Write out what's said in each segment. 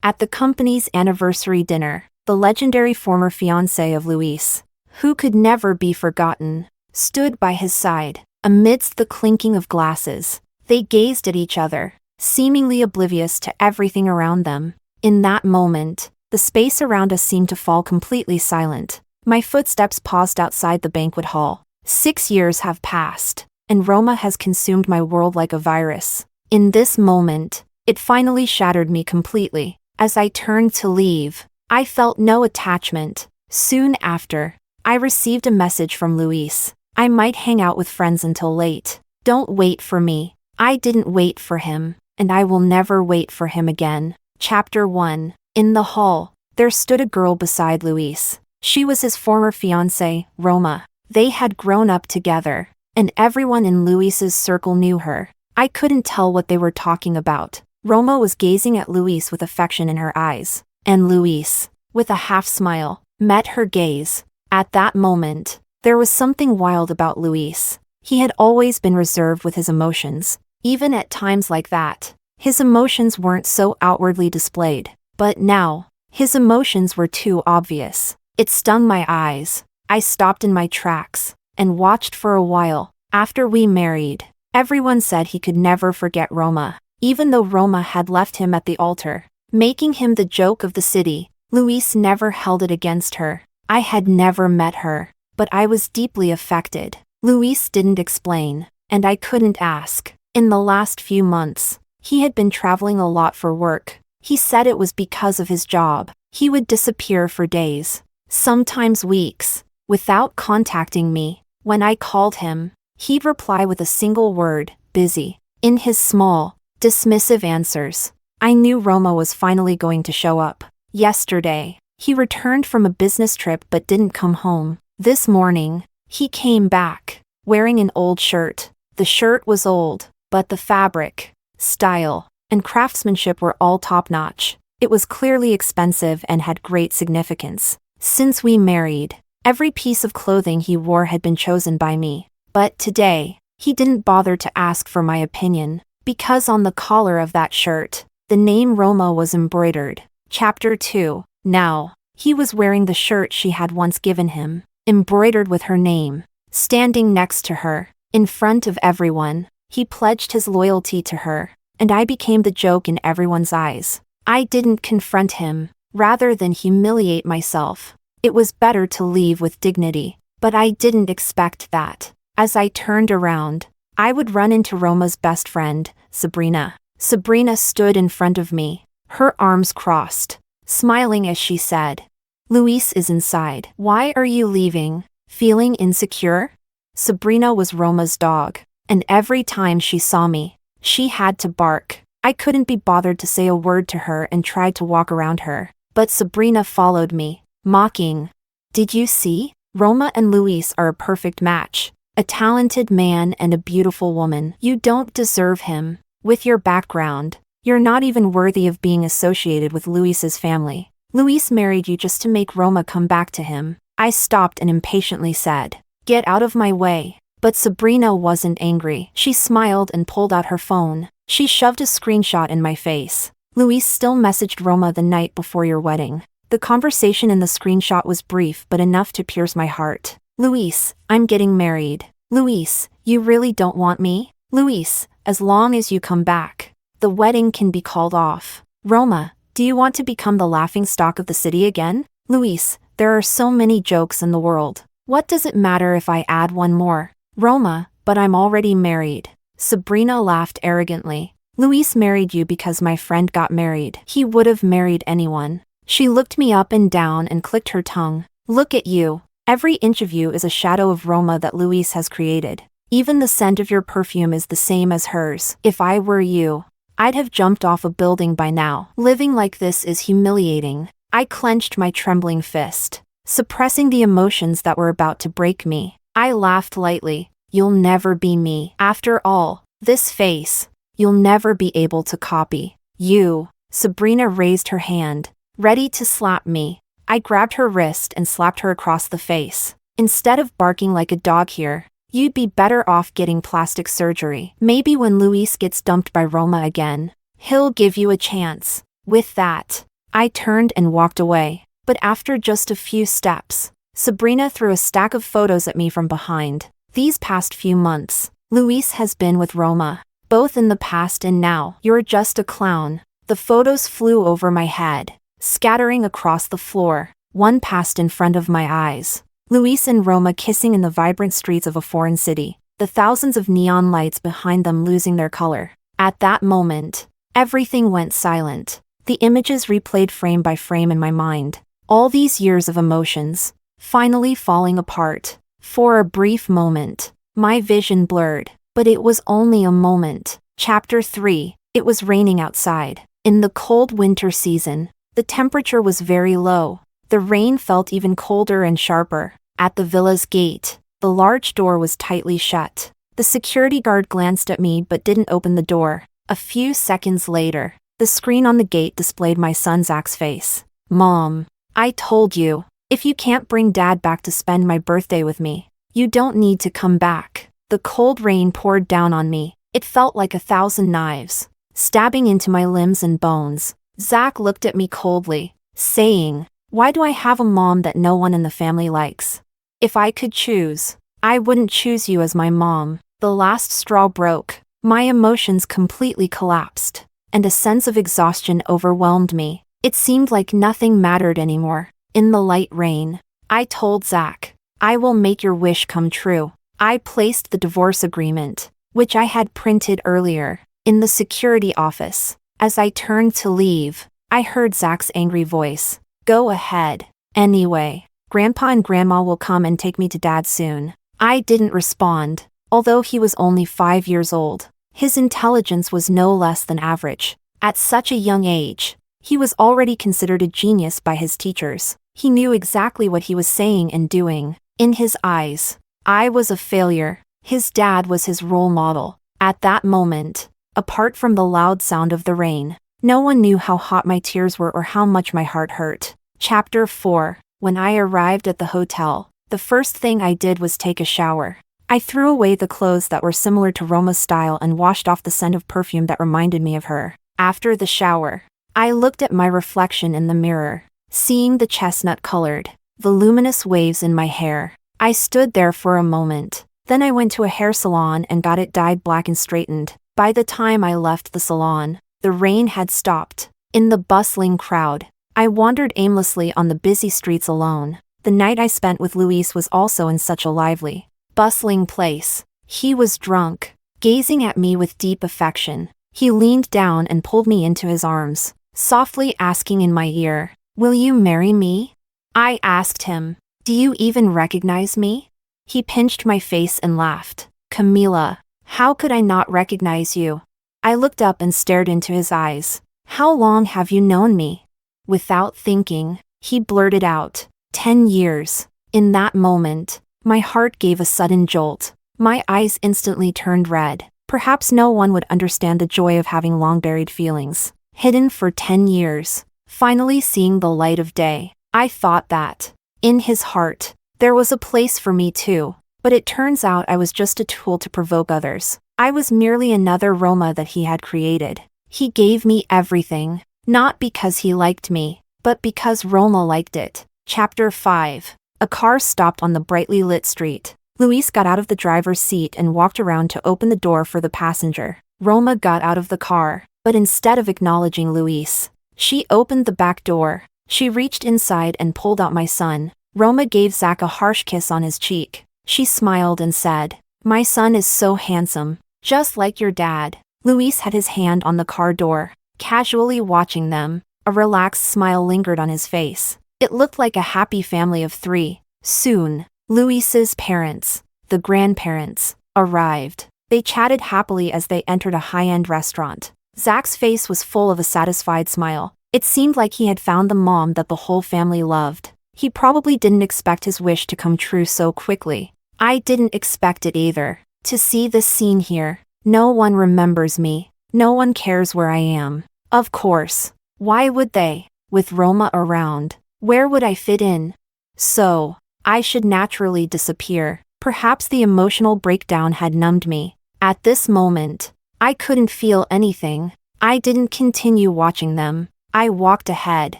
At the company's anniversary dinner, the legendary former fiancée of Luis, who could never be forgotten, stood by his side. Amidst the clinking of glasses, they gazed at each other, seemingly oblivious to everything around them. In that moment, the space around us seemed to fall completely silent. My footsteps paused outside the banquet hall. 6 years have passed, and Roma has consumed my world like a virus. In this moment, it finally shattered me completely. As I turned to leave, I felt no attachment. Soon after, I received a message from Luis. I might hang out with friends until late. Don't wait for me. I didn't wait for him, and I will never wait for him again. Chapter 1. In the hall, there stood a girl beside Luis. She was his former fiancée, Roma. They had grown up together, and everyone in Luis's circle knew her. I couldn't tell what they were talking about. Roma was gazing at Luis with affection in her eyes, and Luis, with a half-smile, met her gaze. At that moment, there was something wild about Luis. He had always been reserved with his emotions. Even at times like that, his emotions weren't so outwardly displayed. But now, his emotions were too obvious. It stung my eyes. I stopped in my tracks and watched for a while. After we married, everyone said he could never forget Roma, even though Roma had left him at the altar, making him the joke of the city. Luis never held it against her. I had never met her, but I was deeply affected. Luis didn't explain, and I couldn't ask. In the last few months, he had been traveling a lot for work. He said it was because of his job. He would disappear for days, sometimes weeks, without contacting me. When I called him, he'd reply with a single word, busy. In his small, dismissive answers, I knew Roma was finally going to show up. Yesterday, he returned from a business trip but didn't come home. This morning, he came back, wearing an old shirt. The shirt was old, but the fabric, style, and craftsmanship were all top-notch. It was clearly expensive and had great significance. Since we married, every piece of clothing he wore had been chosen by me. But today, he didn't bother to ask for my opinion, because on the collar of that shirt, the name Roma was embroidered. Chapter 2. Now, he was wearing the shirt she had once given him, embroidered with her name. Standing next to her, in front of everyone, he pledged his loyalty to her, and I became the joke in everyone's eyes. I didn't confront him, rather than humiliate myself. It was better to leave with dignity, but I didn't expect that. As I turned around, I would run into Roma's best friend, Sabrina. Sabrina stood in front of me, her arms crossed, smiling as she said, "Luis is inside. Why are you leaving? Feeling insecure?" Sabrina was Roma's dog, and every time she saw me, she had to bark. I couldn't be bothered to say a word to her and tried to walk around her, but Sabrina followed me, mocking. "Did you see? Roma and Luis are a perfect match. A talented man and a beautiful woman. You don't deserve him. With your background, you're not even worthy of being associated with Luis's family. Luis married you just to make Roma come back to him." I stopped and impatiently said, "Get out of my way." But Sabrina wasn't angry. She smiled and pulled out her phone. She shoved a screenshot in my face. "Luis still messaged Roma the night before your wedding." The conversation in the screenshot was brief but enough to pierce my heart. "Luis, I'm getting married. Luis, you really don't want me? Luis, as long as you come back, the wedding can be called off. Roma, do you want to become the laughingstock of the city again? Luis, there are so many jokes in the world. What does it matter if I add one more? Roma, but I'm already married." Sabrina laughed arrogantly. "Luis married you because my friend got married. He would have married anyone." She looked me up and down and clicked her tongue. "Look at you. Every inch of you is a shadow of Roma that Luis has created. Even the scent of your perfume is the same as hers. If I were you, I'd have jumped off a building by now. Living like this is humiliating." I clenched my trembling fist, suppressing the emotions that were about to break me. I laughed lightly. "You'll never be me. After all, this face, you'll never be able to copy. You." Sabrina raised her hand, ready to slap me. I grabbed her wrist and slapped her across the face. "Instead of barking like a dog here, you'd be better off getting plastic surgery. Maybe when Luis gets dumped by Roma again, he'll give you a chance." With that, I turned and walked away, but after just a few steps, Sabrina threw a stack of photos at me from behind. These past few months, Luis has been with Roma, both in the past and now. You're just a clown. The photos flew over my head, scattering across the floor. One passed in front of my eyes. Luis and Roma kissing in the vibrant streets of a foreign city, the thousands of neon lights behind them losing their color. At that moment, everything went silent. The images replayed frame by frame in my mind. All these years of emotions, finally falling apart. For a brief moment, my vision blurred, but it was only a moment. Chapter 3. It was raining outside. In the cold winter season, the temperature was very low. The rain felt even colder and sharper. At the villa's gate, the large door was tightly shut. The security guard glanced at me but didn't open the door. A few seconds later, the screen on the gate displayed my son Zach's face. "Mom, I told you, if you can't bring Dad back to spend my birthday with me, you don't need to come back." The cold rain poured down on me. It felt like 1,000 knives, stabbing into my limbs and bones. Zach looked at me coldly, saying, "Why do I have a mom that no one in the family likes? If I could choose, I wouldn't choose you as my mom." The last straw broke. My emotions completely collapsed, and a sense of exhaustion overwhelmed me. It seemed like nothing mattered anymore. In the light rain, I told Zach, "I will make your wish come true." I placed the divorce agreement, which I had printed earlier, in the security office. As I turned to leave, I heard Zach's angry voice. "Go ahead. Anyway, Grandpa and Grandma will come and take me to Dad soon." I didn't respond, although he was only 5 years old. His intelligence was no less than average. At such a young age, he was already considered a genius by his teachers. He knew exactly what he was saying and doing. In his eyes, I was a failure. His dad was his role model. At that moment, apart from the loud sound of the rain, no one knew how hot my tears were or how much my heart hurt. Chapter 4. When I arrived at the hotel, the first thing I did was take a shower. I threw away the clothes that were similar to Roma's style and washed off the scent of perfume that reminded me of her. After the shower, I looked at my reflection in the mirror, seeing the chestnut-colored, voluminous waves in my hair. I stood there for a moment. Then I went to a hair salon and got it dyed black and straightened. By the time I left the salon, the rain had stopped. In the bustling crowd, I wandered aimlessly on the busy streets alone. The night I spent with Luis was also in such a lively, bustling place. He was drunk, gazing at me with deep affection. He leaned down and pulled me into his arms, softly asking in my ear, "Will you marry me?" I asked him, "Do you even recognize me?" He pinched my face and laughed. "Camila, how could I not recognize you?" I looked up and stared into his eyes. "How long have you known me?" Without thinking, he blurted out, 10 years. In that moment, my heart gave a sudden jolt. My eyes instantly turned red. Perhaps no one would understand the joy of having long-buried feelings, hidden for 10 years, finally seeing the light of day. I thought that, in his heart, there was a place for me too, but it turns out I was just a tool to provoke others. I was merely another Roma that he had created. He gave me everything, not because he liked me, but because Roma liked it. Chapter 5. A car stopped on the brightly lit street. Luis got out of the driver's seat and walked around to open the door for the passenger. Roma got out of the car, but instead of acknowledging Luis, she opened the back door. She reached inside and pulled out my son. Roma gave Zach a harsh kiss on his cheek. She smiled and said, "My son is so handsome, just like your dad." Luis had his hand on the car door, casually watching them. A relaxed smile lingered on his face. It looked like a happy family of 3. Soon, Luis's parents, the grandparents, arrived. They chatted happily as they entered a high-end restaurant. Zach's face was full of a satisfied smile. It seemed like he had found the mom that the whole family loved. He probably didn't expect his wish to come true so quickly. I didn't expect it either. To see this scene here, no one remembers me. No one cares where I am. Of course. Why would they? With Roma around, where would I fit in? So, I should naturally disappear. Perhaps the emotional breakdown had numbed me. At this moment, I couldn't feel anything. I didn't continue watching them. I walked ahead.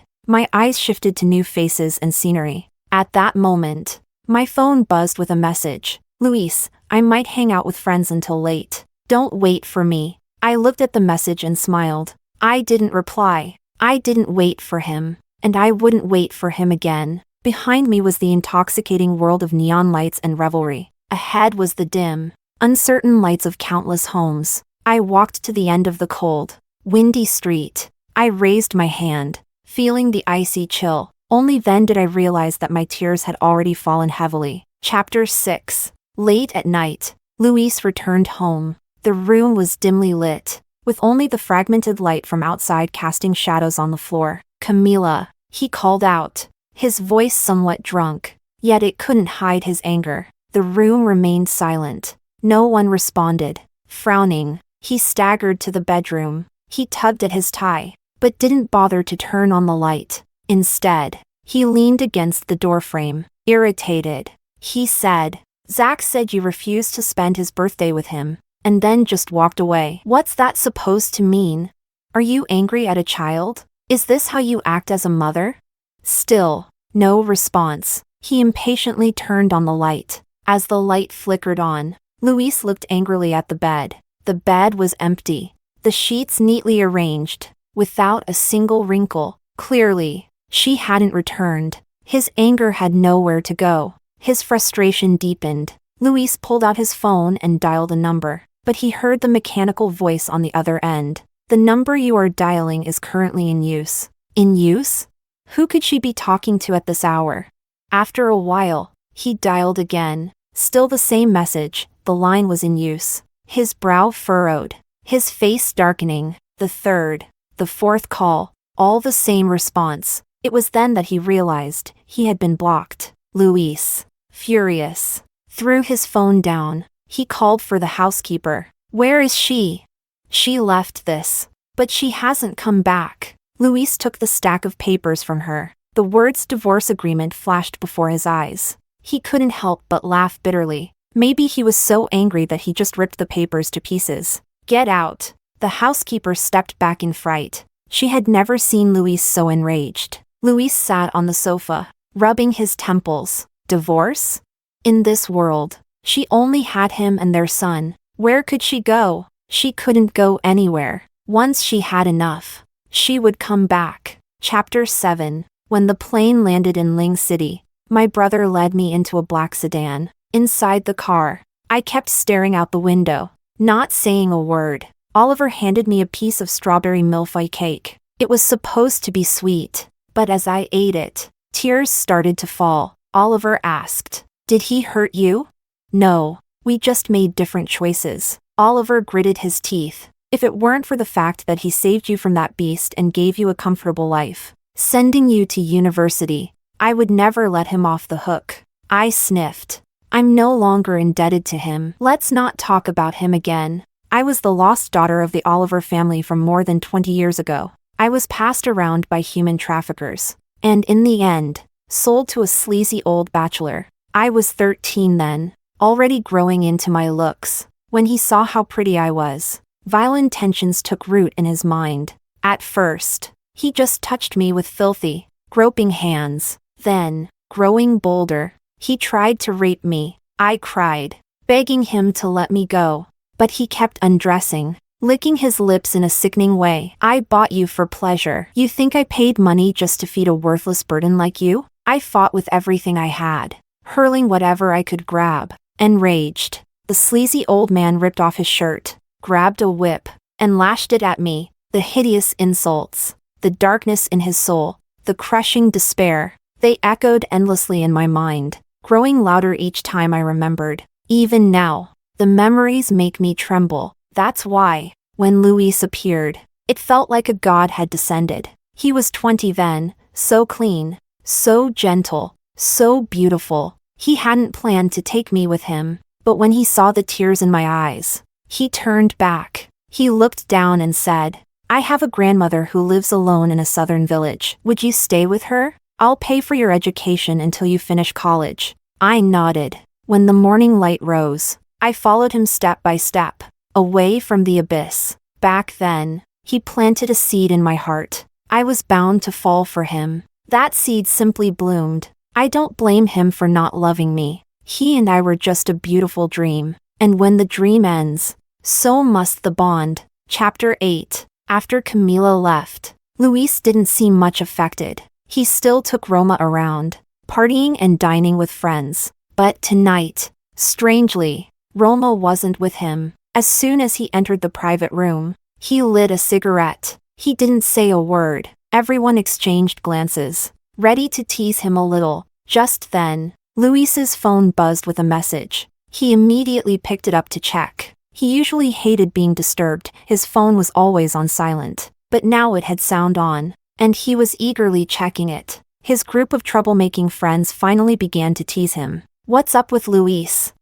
My eyes shifted to new faces and scenery. At that moment, my phone buzzed with a message. Luis, I might hang out with friends until late. Don't wait for me. I looked at the message and smiled. I didn't reply. I didn't wait for him. And I wouldn't wait for him again. Behind me was the intoxicating world of neon lights and revelry. Ahead was the dim, uncertain lights of countless homes. I walked to the end of the cold, windy street. I raised my hand, feeling the icy chill. Only then did I realize that my tears had already fallen heavily. Chapter 6. Late at night, Luis returned home. The room was dimly lit, with only the fragmented light from outside casting shadows on the floor. Camila, he called out, his voice somewhat drunk, yet it couldn't hide his anger. The room remained silent. No one responded. Frowning, he staggered to the bedroom. He tugged at his tie, but didn't bother to turn on the light. Instead, he leaned against the doorframe. Irritated, he said, Zach said you refused to spend his birthday with him, and then just walked away. What's that supposed to mean? Are you angry at a child? Is this how you act as a mother? Still, no response. He impatiently turned on the light. As the light flickered on, Luis looked angrily at the bed. The bed was empty, the sheets neatly arranged, without a single wrinkle. Clearly, she hadn't returned. His anger had nowhere to go. His frustration deepened. Luis pulled out his phone and dialed a number, but he heard the mechanical voice on the other end. The number you are dialing is currently in use. In use? Who could she be talking to at this hour? After a while, he dialed again. Still the same message, the line was in use. His brow furrowed, his face darkening. The third, the fourth call, all the same response. It was then that he realized he had been blocked. Luis, furious, threw his phone down. He called for the housekeeper. Where is she? She left this, but she hasn't come back. Luis took the stack of papers from her. The words divorce agreement flashed before his eyes. He couldn't help but laugh bitterly. Maybe he was so angry that he just ripped the papers to pieces. Get out. The housekeeper stepped back in fright. She had never seen Luis so enraged. Luis sat on the sofa, rubbing his temples. Divorce? In this world, she only had him and their son. Where could she go? She couldn't go anywhere. Once she had enough, she would come back. Chapter 7. When the plane landed in Ling City, my brother led me into a black sedan. Inside the car, I kept staring out the window, not saying a word. Oliver handed me a piece of strawberry millefeuille cake. It was supposed to be sweet, but as I ate it, tears started to fall. Oliver asked, Did he hurt you? No, we just made different choices. Oliver gritted his teeth. If it weren't for the fact that he saved you from that beast and gave you a comfortable life, sending you to university, I would never let him off the hook. I sniffed. I'm no longer indebted to him. Let's not talk about him again. I was the lost daughter of the Oliver family from more than 20 years ago. I was passed around by human traffickers, and in the end, sold to a sleazy old bachelor. I was 13 then, already growing into my looks. When he saw how pretty I was, violent tensions took root in his mind. At first, he just touched me with filthy, groping hands. Then, growing bolder, he tried to rape me. I cried, begging him to let me go. But he kept undressing, licking his lips in a sickening way. I bought you for pleasure. You think I paid money just to feed a worthless burden like you? I fought with everything I had, hurling whatever I could grab. Enraged, the sleazy old man ripped off his shirt, grabbed a whip, and lashed it at me. The hideous insults, the darkness in his soul, the crushing despair, they echoed endlessly in my mind, growing louder each time I remembered. Even now, the memories make me tremble. That's why, when Luis appeared, it felt like a god had descended. He was 20 then, so clean, so gentle, so beautiful. He hadn't planned to take me with him, but when he saw the tears in my eyes, he turned back. He looked down and said, I have a grandmother who lives alone in a southern village. Would you stay with her? I'll pay for your education until you finish college. I nodded. When the morning light rose, I followed him step by step, away from the abyss. Back then, he planted a seed in my heart. I was bound to fall for him. That seed simply bloomed. I don't blame him for not loving me. He and I were just a beautiful dream. And when the dream ends, so must the bond. Chapter 8. After Camila left, Luis didn't seem much affected. He still took Roma around, partying and dining with friends. But tonight, strangely, Roma wasn't with him. As soon as he entered the private room, he lit a cigarette. He didn't say a word. Everyone exchanged glances, ready to tease him a little. Just then, Luis's phone buzzed with a message. He immediately picked it up to check. He usually hated being disturbed. His phone was always on silent. But now it had sound on, and he was eagerly checking it. His group of troublemaking friends finally began to tease him. What's up with Luis?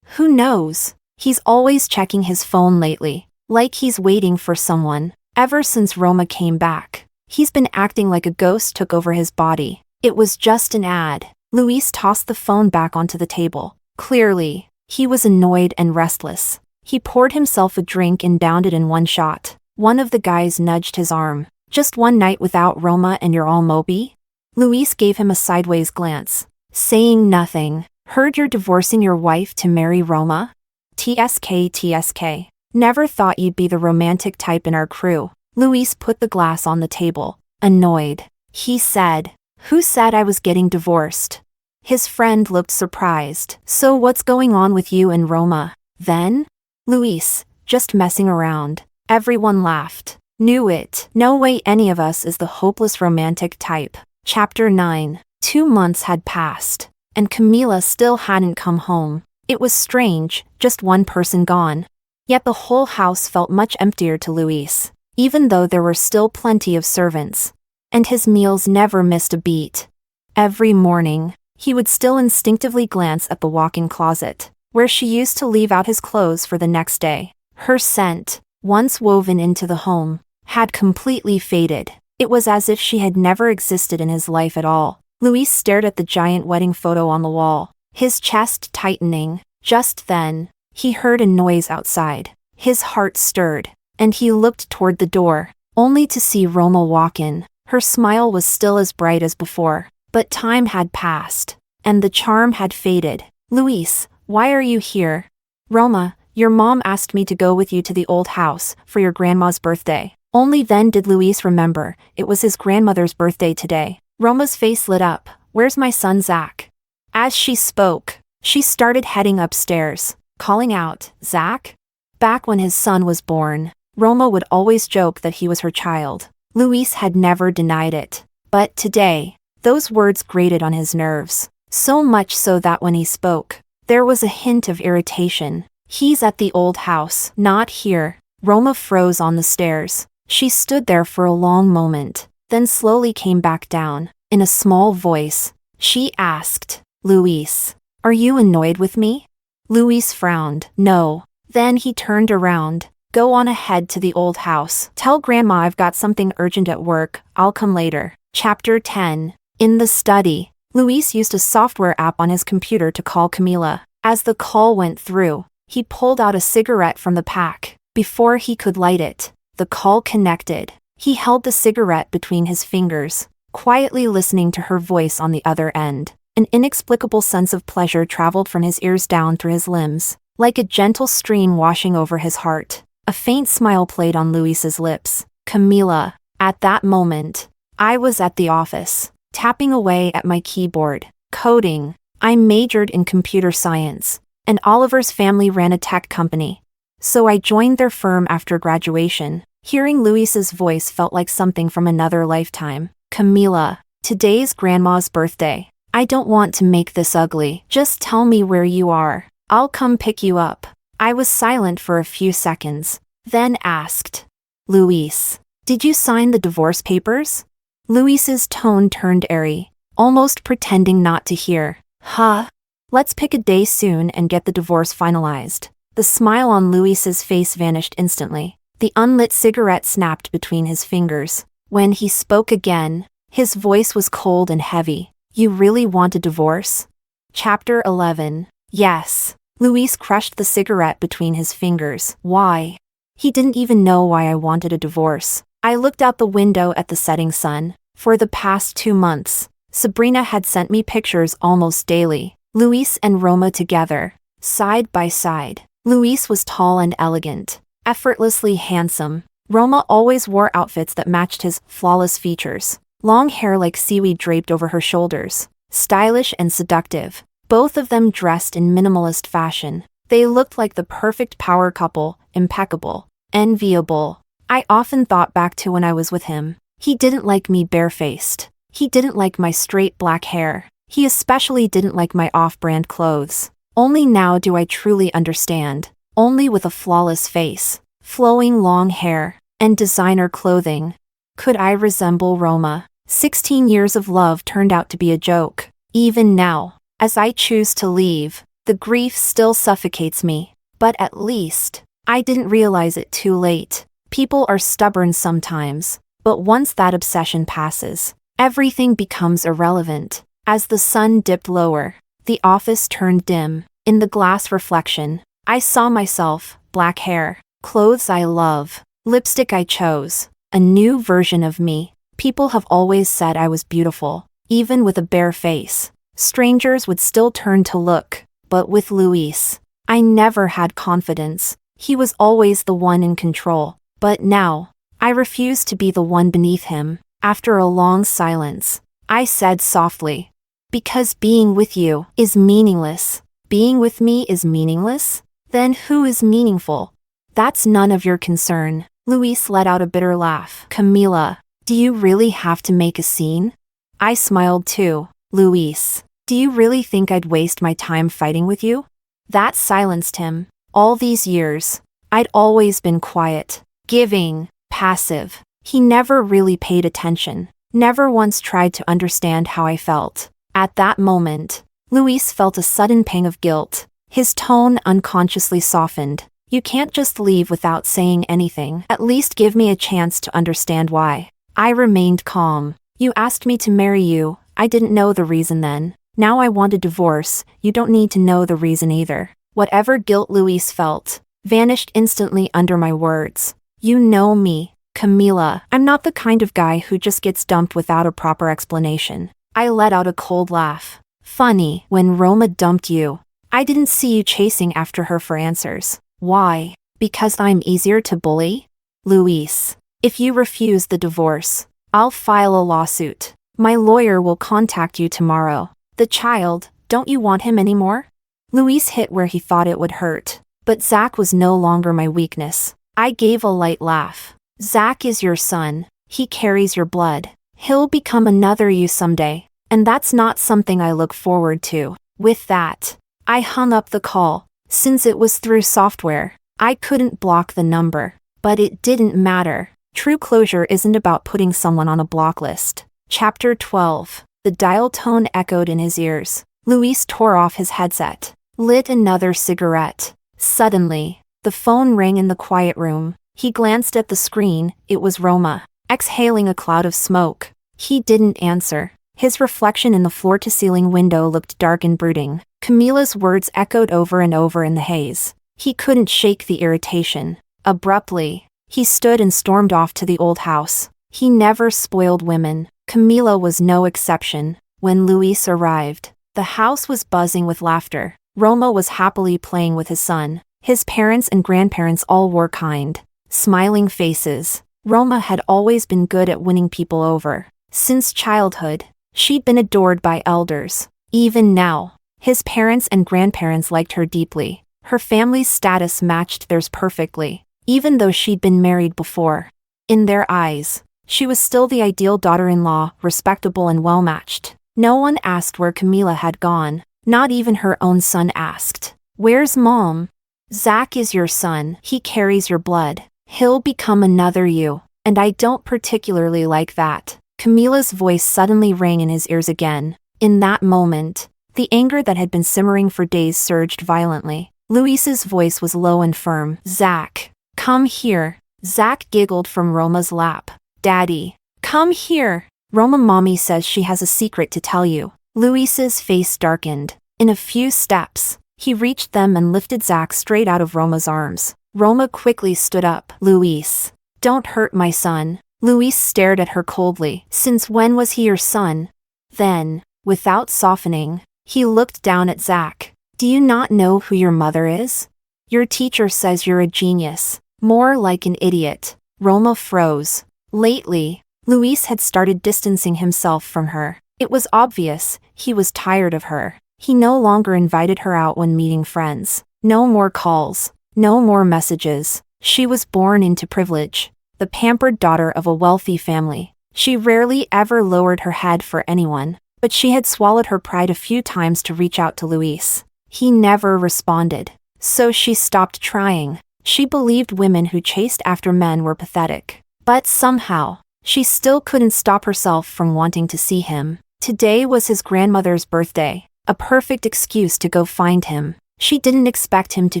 Who knows? He's always checking his phone lately, like he's waiting for someone. Ever since Roma came back, he's been acting like a ghost took over his body. It was just an ad. Luis tossed the phone back onto the table. Clearly, he was annoyed and restless. He poured himself a drink and downed it in one shot. One of the guys nudged his arm. Just one night without Roma and you're all mopey? Luis gave him a sideways glance. Saying nothing. Heard you're divorcing your wife to marry Roma? TSK. Never thought you'd be the romantic type in our crew. Luis put the glass on the table. Annoyed. He said, "Who said I was getting divorced?" His friend looked surprised. So what's going on with you and Roma, then? Luis, just messing around. Everyone laughed. Knew it. No way any of us is the hopeless romantic type. Chapter 9. 2 months had passed, and Camila still hadn't come home. It was strange, just one person gone. Yet the whole house felt much emptier to Luis, even though there were still plenty of servants. And his meals never missed a beat. Every morning, he would still instinctively glance at the walk-in closet, where she used to leave out his clothes for the next day. Her scent, once woven into the home, had completely faded. It was as if she had never existed in his life at all. Luis stared at the giant wedding photo on the wall, his chest tightening. Just then, he heard a noise outside. His heart stirred, and he looked toward the door, only to see Roma walk in. Her smile was still as bright as before, but time had passed, and the charm had faded. Luis, why are you here? Roma, your mom asked me to go with you to the old house for your grandma's birthday. Only then did Luis remember it was his grandmother's birthday today. Roma's face lit up. Where's my son Zach? As she spoke, she started heading upstairs, calling out, Zach? Back when his son was born, Roma would always joke that he was her child. Luis had never denied it. But today, those words grated on his nerves. So much so that when he spoke, there was a hint of irritation. He's at the old house, not here. Roma froze on the stairs. She stood there for a long moment, then slowly came back down. In a small voice, she asked, Luis, are you annoyed with me? Luis frowned. No. Then he turned around. Go on ahead to the old house. Tell Grandma I've got something urgent at work. I'll come later. Chapter 10. In the study, Luis used a software app on his computer to call Camila. As the call went through, he pulled out a cigarette from the pack. Before he could light it, the call connected. He held the cigarette between his fingers, quietly listening to her voice on the other end. An inexplicable sense of pleasure traveled from his ears down through his limbs, like a gentle stream washing over his heart. A faint smile played on Luis's lips. Camila. At that moment, I was at the office, tapping away at my keyboard, coding. I majored in computer science, and Oliver's family ran a tech company. So I joined their firm after graduation. Hearing Luis's voice felt like something from another lifetime. Camila, today's Grandma's birthday. I don't want to make this ugly. Just tell me where you are. I'll come pick you up. I was silent for a few seconds, then asked, Luis, did you sign the divorce papers? Luis's tone turned airy, almost pretending not to hear. Huh? Let's pick a day soon and get the divorce finalized. The smile on Luis's face vanished instantly. The unlit cigarette snapped between his fingers. When he spoke again, his voice was cold and heavy. You really want a divorce? Chapter 11. Yes. Luis crushed the cigarette between his fingers. Why? He didn't even know why I wanted a divorce. I looked out the window at the setting sun. For the past 2 months, Sabrina had sent me pictures almost daily. Luis and Roma together, side by side. Luis was tall and elegant, effortlessly handsome. Roma always wore outfits that matched his flawless features. Long hair like seaweed draped over her shoulders, stylish and seductive. Both of them dressed in minimalist fashion. They looked like the perfect power couple, impeccable, enviable. I often thought back to when I was with him. He didn't like me barefaced. He didn't like my straight black hair. He especially didn't like my off-brand clothes. Only now do I truly understand. Only with a flawless face, flowing long hair, and designer clothing could I resemble Roma. 16 years of love turned out to be a joke. Even now, as I choose to leave, the grief still suffocates me. But at least, I didn't realize it too late. People are stubborn sometimes, but once that obsession passes, everything becomes irrelevant. As the sun dipped lower, the office turned dim. In the glass reflection, I saw myself, black hair, clothes I love, lipstick I chose, a new version of me. People have always said I was beautiful, even with a bare face. Strangers would still turn to look, but with Luis, I never had confidence. He was always the one in control. But now, I refuse to be the one beneath him. After a long silence, I said softly, "Because being with you is meaningless." Being with me is meaningless? Then who is meaningful? That's none of your concern. Luis let out a bitter laugh. Camila, do you really have to make a scene? I smiled too. Luis, do you really think I'd waste my time fighting with you? That silenced him. All these years, I'd always been quiet, giving, passive. He never really paid attention, never once tried to understand how I felt. At that moment, Luis felt a sudden pang of guilt. His tone unconsciously softened. You can't just leave without saying anything. At least give me a chance to understand why. I remained calm. You asked me to marry you. I didn't know the reason then. Now I want a divorce. You don't need to know the reason either. Whatever guilt Luis felt vanished instantly under my words. You know me, Camila. I'm not the kind of guy who just gets dumped without a proper explanation. I let out a cold laugh. Funny, when Roma dumped you, I didn't see you chasing after her for answers. Why? Because I'm easier to bully? Luis, if you refuse the divorce, I'll file a lawsuit. My lawyer will contact you tomorrow. The child, don't you want him anymore? Luis hit where he thought it would hurt. But Zach was no longer my weakness. I gave a light laugh. Zach is your son. He carries your blood. He'll become another you someday. And that's not something I look forward to. With that, I hung up the call. Since it was through software, I couldn't block the number. But it didn't matter. True closure isn't about putting someone on a block list. Chapter 12. The dial tone echoed in his ears. Luis tore off his headset, lit another cigarette. Suddenly, the phone rang in the quiet room. He glanced at the screen. It was Roma, exhaling a cloud of smoke. He didn't answer. His reflection in the floor-to-ceiling window looked dark and brooding. Camila's words echoed over and over in the haze. He couldn't shake the irritation. Abruptly, he stood and stormed off to the old house. He never spoiled women. Camila was no exception. When Luis arrived, the house was buzzing with laughter. Roma was happily playing with his son. His parents and grandparents all wore kind, smiling faces. Roma had always been good at winning people over. Since childhood, she'd been adored by elders. Even now, his parents and grandparents liked her deeply. Her family's status matched theirs perfectly, even though she'd been married before. In their eyes, she was still the ideal daughter-in-law, respectable and well-matched. No one asked where Camila had gone. Not even her own son asked. Where's Mom? Zach is your son. He carries your blood. He'll become another you. And I don't particularly like that. Camila's voice suddenly rang in his ears again. In that moment, the anger that had been simmering for days surged violently. Luis's voice was low and firm. Zach, come here. Zach giggled from Roma's lap. Daddy, come here. Roma mommy says she has a secret to tell you. Luis's face darkened. In a few steps, he reached them and lifted Zach straight out of Roma's arms. Roma quickly stood up. Luis, don't hurt my son. Luis stared at her coldly. Since when was he your son? Then, without softening, he looked down at Zach. Do you not know who your mother is? Your teacher says you're a genius. More like an idiot. Roma froze. Lately, Luis had started distancing himself from her. It was obvious, he was tired of her. He no longer invited her out when meeting friends. No more calls. No more messages. She was born into privilege. The pampered daughter of a wealthy family. She rarely ever lowered her head for anyone, but she had swallowed her pride a few times to reach out to Luis. He never responded. So she stopped trying. She believed women who chased after men were pathetic. But somehow, she still couldn't stop herself from wanting to see him. Today was his grandmother's birthday, a perfect excuse to go find him. She didn't expect him to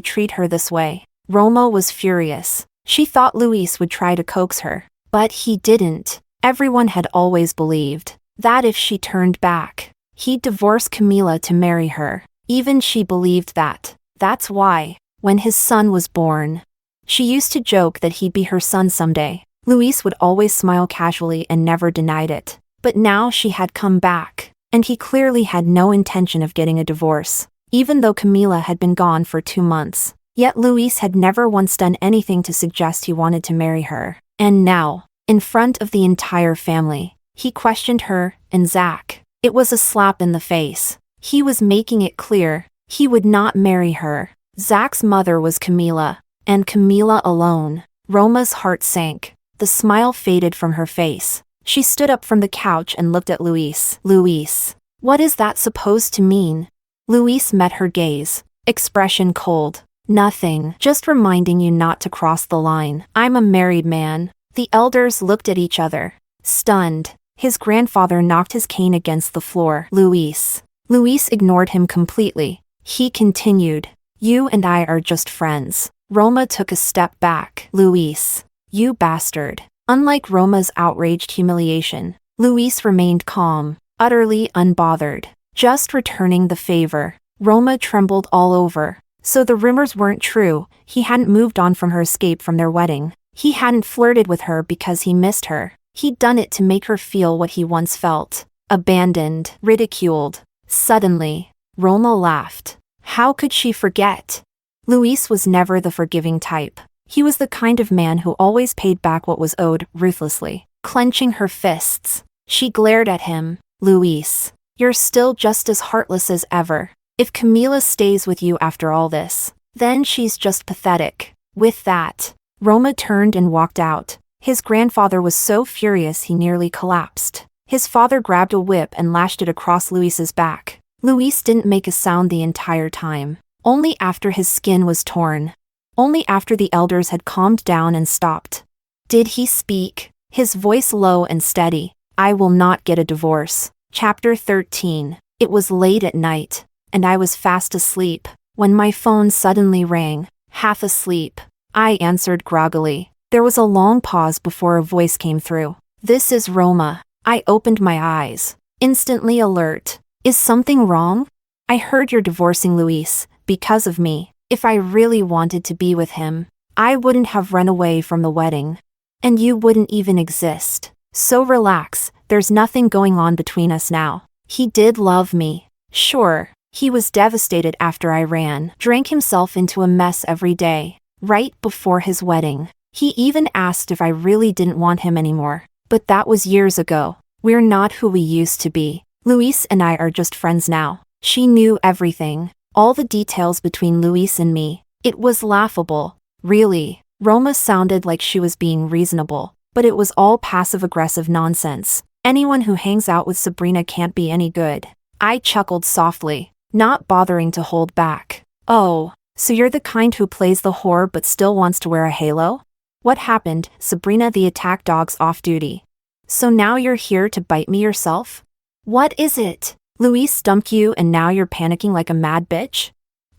treat her this way. Roma was furious. She thought Luis would try to coax her, but he didn't. Everyone had always believed that if she turned back, he'd divorce Camila to marry her. Even she believed that. That's why, when his son was born, she used to joke that he'd be her son someday. Luis would always smile casually and never denied it. But now she had come back, and he clearly had no intention of getting a divorce, even though Camila had been gone for 2 months. Yet Luis had never once done anything to suggest he wanted to marry her. And now, in front of the entire family, he questioned her and Zach. It was a slap in the face. He was making it clear he would not marry her. Zach's mother was Camila, and Camila alone. Roma's heart sank. The smile faded from her face. She stood up from the couch and looked at Luis. Luis, what is that supposed to mean? Luis met her gaze, expression cold. Nothing, just reminding you not to cross the line. I'm a married man. The elders looked at each other, stunned. His grandfather knocked his cane against the floor. Luis ignored him completely. He continued, you and I are just friends. Roma took a step back. Luis, you bastard. Unlike Roma's outraged humiliation, Luis remained calm, utterly unbothered, just returning the favor. Roma trembled all over. So the rumors weren't true. He hadn't moved on from her escape from their wedding. He hadn't flirted with her because he missed her. He'd done it to make her feel what he once felt. Abandoned, ridiculed. Suddenly, Roma laughed. How could she forget? Luis was never the forgiving type. He was the kind of man who always paid back what was owed, ruthlessly. Clenching her fists, she glared at him. Luis, you're still just as heartless as ever. If Camila stays with you after all this, then she's just pathetic. With that, Roma turned and walked out. His grandfather was so furious he nearly collapsed. His father grabbed a whip and lashed it across Luis's back. Luis didn't make a sound the entire time. Only after his skin was torn. Only after the elders had calmed down and stopped. Did he speak? His voice low and steady. I will not get a divorce. Chapter 13. It was late at night, and I was fast asleep, when my phone suddenly rang. Half asleep, I answered groggily. There was a long pause before a voice came through. This is Roma. I opened my eyes, instantly alert. Is something wrong? I heard you're divorcing Luis, because of me. If I really wanted to be with him, I wouldn't have run away from the wedding. And you wouldn't even exist. So relax, there's nothing going on between us now. He did love me. Sure, he was devastated after I ran, drank himself into a mess every day, right before his wedding. He even asked if I really didn't want him anymore. But that was years ago. We're not who we used to be. Luis and I are just friends now. She knew everything. All the details between Luis and me. It was laughable. Really. Roma sounded like she was being reasonable, but it was all passive-aggressive nonsense. Anyone who hangs out with Sabrina can't be any good. I chuckled softly, not bothering to hold back. Oh, so you're the kind who plays the whore but still wants to wear a halo? What happened? Sabrina the attack dog's off duty. So now you're here to bite me yourself? What is it? Luis dumped you and now you're panicking like a mad bitch?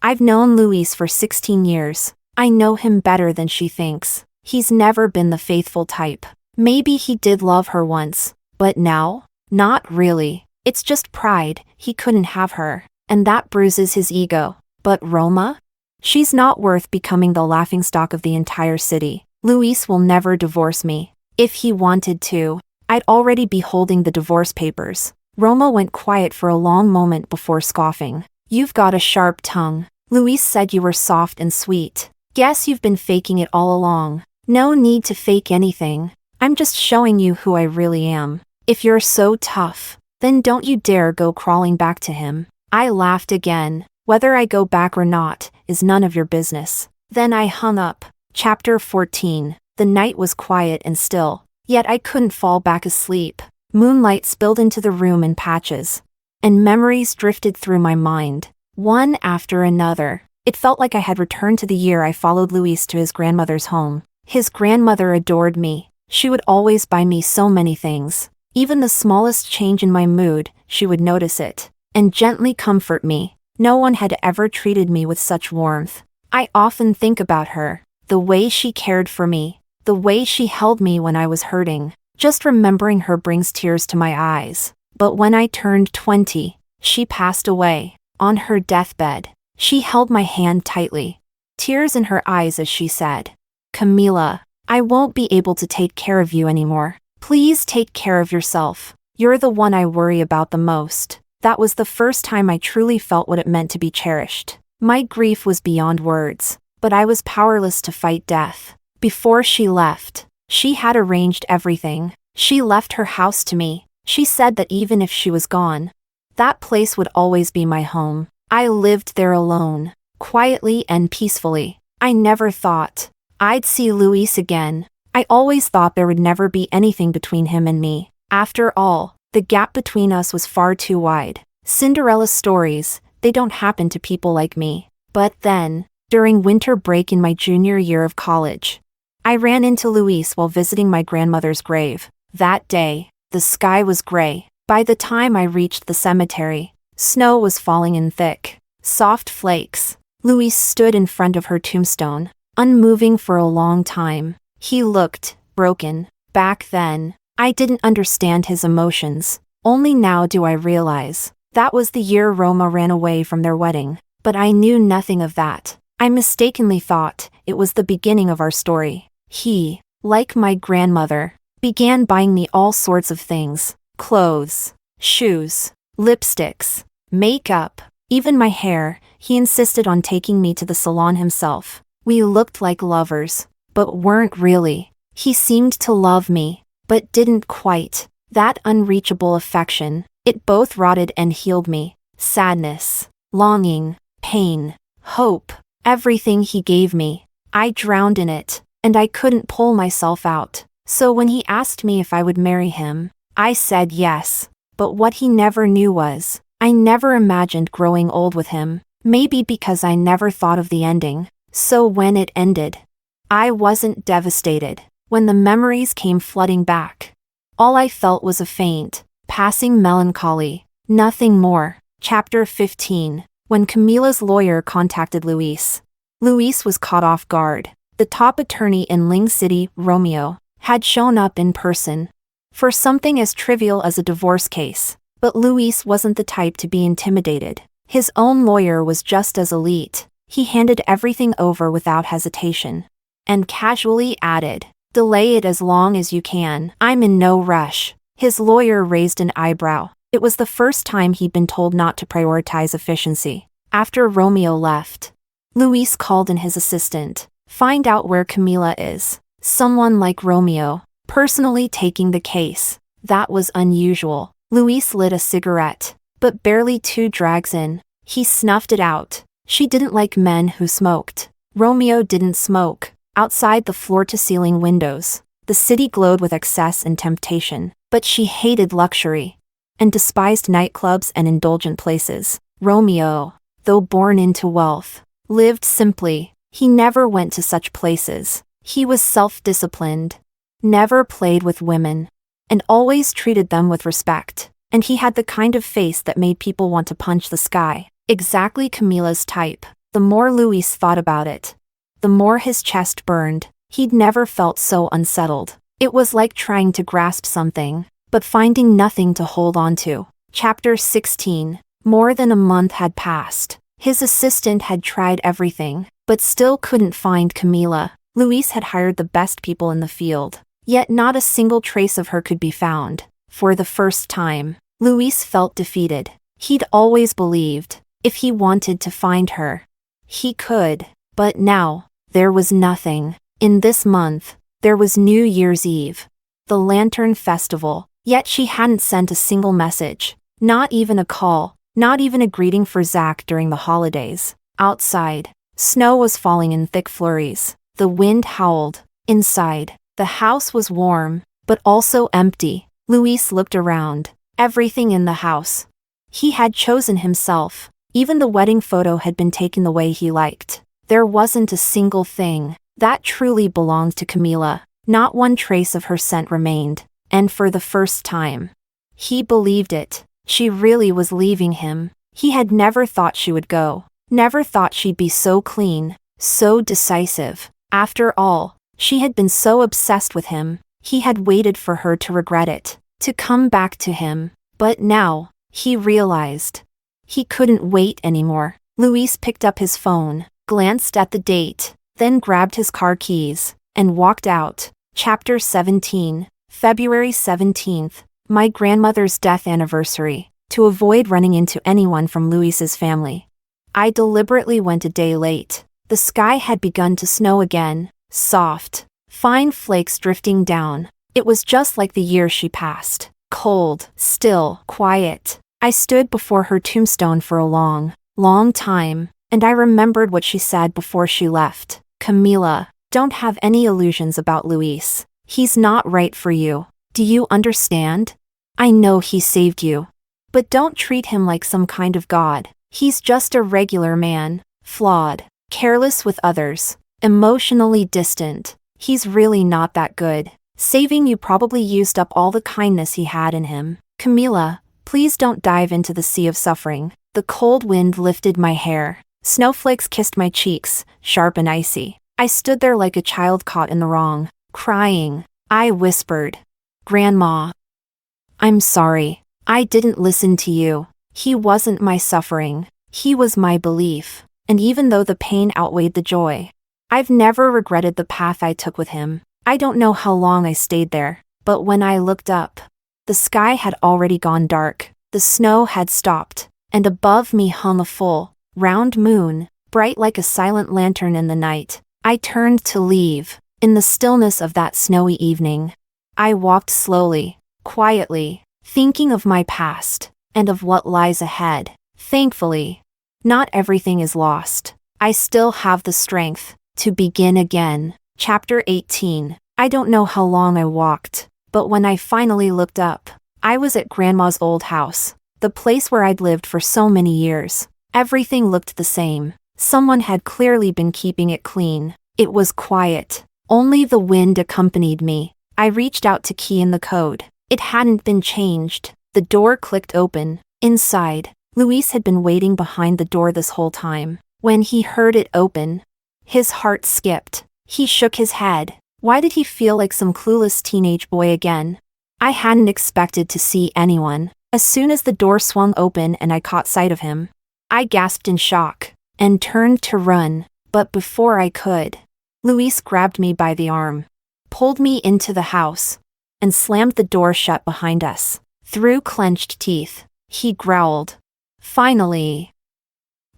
I've known Luis for 16 years. I know him better than she thinks. He's never been the faithful type. Maybe he did love her once, but now? Not really. It's just pride. He couldn't have her, and that bruises his ego. But Roma? She's not worth becoming the laughingstock of the entire city. Luis will never divorce me. If he wanted to, I'd already be holding the divorce papers. Roma went quiet for a long moment before scoffing. You've got a sharp tongue. Luis said you were soft and sweet. Guess you've been faking it all along. No need to fake anything. I'm just showing you who I really am. If you're so tough, then don't you dare go crawling back to him. I laughed again. Whether I go back or not is none of your business. Then I hung up. Chapter 14. The night was quiet and still, yet I couldn't fall back asleep. Moonlight spilled into the room in patches, and memories drifted through my mind, one after another. It felt like I had returned to the year I followed Luis to his grandmother's home. His grandmother adored me. She would always buy me so many things. Even the smallest change in my mood, she would notice it, and gently comfort me. No one had ever treated me with such warmth. I often think about her, the way she cared for me, the way she held me when I was hurting. Just remembering her brings tears to my eyes. But when I turned 20, she passed away. On her deathbed, she held my hand tightly, tears in her eyes as she said, "Camila, I won't be able to take care of you anymore. Please take care of yourself. You're the one I worry about the most." That was the first time I truly felt what it meant to be cherished. My grief was beyond words, but I was powerless to fight death. Before she left, she had arranged everything. She left her house to me. She said that even if she was gone, that place would always be my home. I lived there alone, quietly and peacefully. I never thought I'd see Luis again. I always thought there would never be anything between him and me. After all, the gap between us was far too wide. Cinderella stories, they don't happen to people like me. But then, during winter break in my junior year of college, I ran into Luis while visiting my grandmother's grave. That day, the sky was gray. By the time I reached the cemetery, snow was falling in thick, soft flakes. Luis stood in front of her tombstone, unmoving for a long time. He looked broken. Back then, I didn't understand his emotions. Only now do I realize. That was the year Roma ran away from their wedding. But I knew nothing of that. I mistakenly thought it was the beginning of our story. He, like my grandmother, began buying me all sorts of things. Clothes, shoes, lipsticks, makeup, even my hair. He insisted on taking me to the salon himself. We looked like lovers, but weren't really. He seemed to love me, but didn't quite. That unreachable affection, it both rotted and healed me. Sadness, longing, pain, hope, everything he gave me. I drowned in it, and I couldn't pull myself out. So when he asked me if I would marry him, I said yes. But what he never knew was, I never imagined growing old with him. Maybe because I never thought of the ending. So when it ended, I wasn't devastated. When the memories came flooding back, all I felt was a faint, passing melancholy. Nothing more. Chapter 15. When Camila's lawyer contacted Luis. Luis was caught off guard. The top attorney in Ling City, Romeo, had shown up in person for something as trivial as a divorce case. But Luis wasn't the type to be intimidated. His own lawyer was just as elite. He handed everything over without hesitation, and casually added, "Delay it as long as you can. I'm in no rush." His lawyer raised an eyebrow. It was the first time he'd been told not to prioritize efficiency. After Romeo left, Luis called in his assistant. "Find out where Camila is." Someone like Romeo, personally taking the case. That was unusual. Luis lit a cigarette, but barely 2 drags in, he snuffed it out. She didn't like men who smoked. Romeo didn't smoke. Outside the floor-to-ceiling windows, the city glowed with excess and temptation. But she hated luxury and despised nightclubs and indulgent places. Romeo, though born into wealth, lived simply. He never went to such places. He was self-disciplined, never played with women, and always treated them with respect. And he had the kind of face that made people want to punch the sky. Exactly Camila's type. The more Luis thought about it, the more his chest burned. He'd never felt so unsettled. It was like trying to grasp something, but finding nothing to hold on to. Chapter 16. More than a month had passed. His assistant had tried everything, but still couldn't find Camila. Luis had hired the best people in the field. Yet not a single trace of her could be found. For the first time, Luis felt defeated. He'd always believed, if he wanted to find her, he could. But now, there was nothing. In this month, there was New Year's Eve, the Lantern Festival, yet she hadn't sent a single message, not even a call, not even a greeting for Zach during the holidays. Outside, snow was falling in thick flurries. The wind howled. Inside, the house was warm, but also empty. Luis looked around. Everything in the house he had chosen himself. Even the wedding photo had been taken the way he liked. There wasn't a single thing that truly belonged to Camila. Not one trace of her scent remained. And for the first time, he believed it. She really was leaving him. He had never thought she would go. Never thought she'd be so clean, so decisive. After all, she had been so obsessed with him. He had waited for her to regret it, to come back to him. But now, he realized he couldn't wait anymore. Luis picked up his phone, glanced at the date, then grabbed his car keys, and walked out. Chapter 17, February 17th, my grandmother's death anniversary. To avoid running into anyone from Luis's family, I deliberately went a day late. The sky had begun to snow again, soft, fine flakes drifting down. It was just like the year she passed. Cold, still, quiet. I stood before her tombstone for a long, long time, and I remembered what she said before she left. Camila, don't have any illusions about Luis. He's not right for you. Do you understand? I know he saved you. But don't treat him like some kind of god. He's just a regular man, flawed, careless with others, emotionally distant. He's really not that good. Saving you probably used up all the kindness he had in him. Camila, please don't dive into the sea of suffering. The cold wind lifted my hair. Snowflakes kissed my cheeks, sharp and icy. I stood there like a child caught in the wrong, crying. I whispered, "Grandma, I'm sorry. I didn't listen to you. He wasn't my suffering. He was my belief." And even though the pain outweighed the joy, I've never regretted the path I took with him. I don't know how long I stayed there, but when I looked up, the sky had already gone dark. The snow had stopped, and above me hung a full, round moon, bright like a silent lantern in the night. I turned to leave. In the stillness of that snowy evening, I walked slowly, quietly, thinking of my past, and of what lies ahead. Thankfully, not everything is lost. I still have the strength to begin again. Chapter 18. I don't know how long I walked, but when I finally looked up, I was at Grandma's old house, the place where I'd lived for so many years. Everything looked the same. Someone had clearly been keeping it clean. It was quiet. Only the wind accompanied me. I reached out to key in the code. It hadn't been changed. The door clicked open. Inside, Luis had been waiting behind the door this whole time. When he heard it open, his heart skipped. He shook his head. Why did he feel like some clueless teenage boy again? I hadn't expected to see anyone. As soon as the door swung open and I caught sight of him, I gasped in shock and turned to run. But before I could, Luis grabbed me by the arm, pulled me into the house, and slammed the door shut behind us. Through clenched teeth, he growled, "Finally,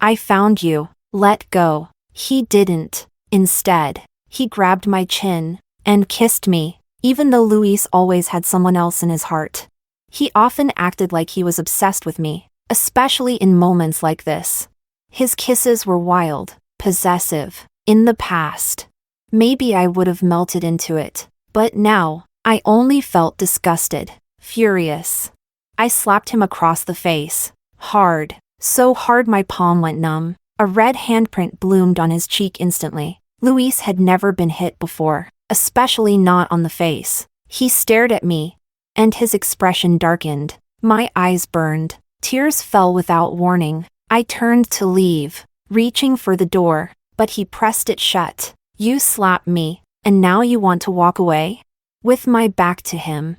I found you." Let go. He didn't. Instead, he grabbed my chin and kissed me, even though Luis always had someone else in his heart. He often acted like he was obsessed with me, especially in moments like this. His kisses were wild, possessive. In the past, maybe I would have melted into it, but now, I only felt disgusted, furious. I slapped him across the face, hard, so hard my palm went numb. A red handprint bloomed on his cheek instantly. Luis had never been hit before, especially not on the face. He stared at me, and his expression darkened. My eyes burned. Tears fell without warning. I turned to leave, reaching for the door, but he pressed it shut. "You slapped me, and now you want to walk away?" With my back to him,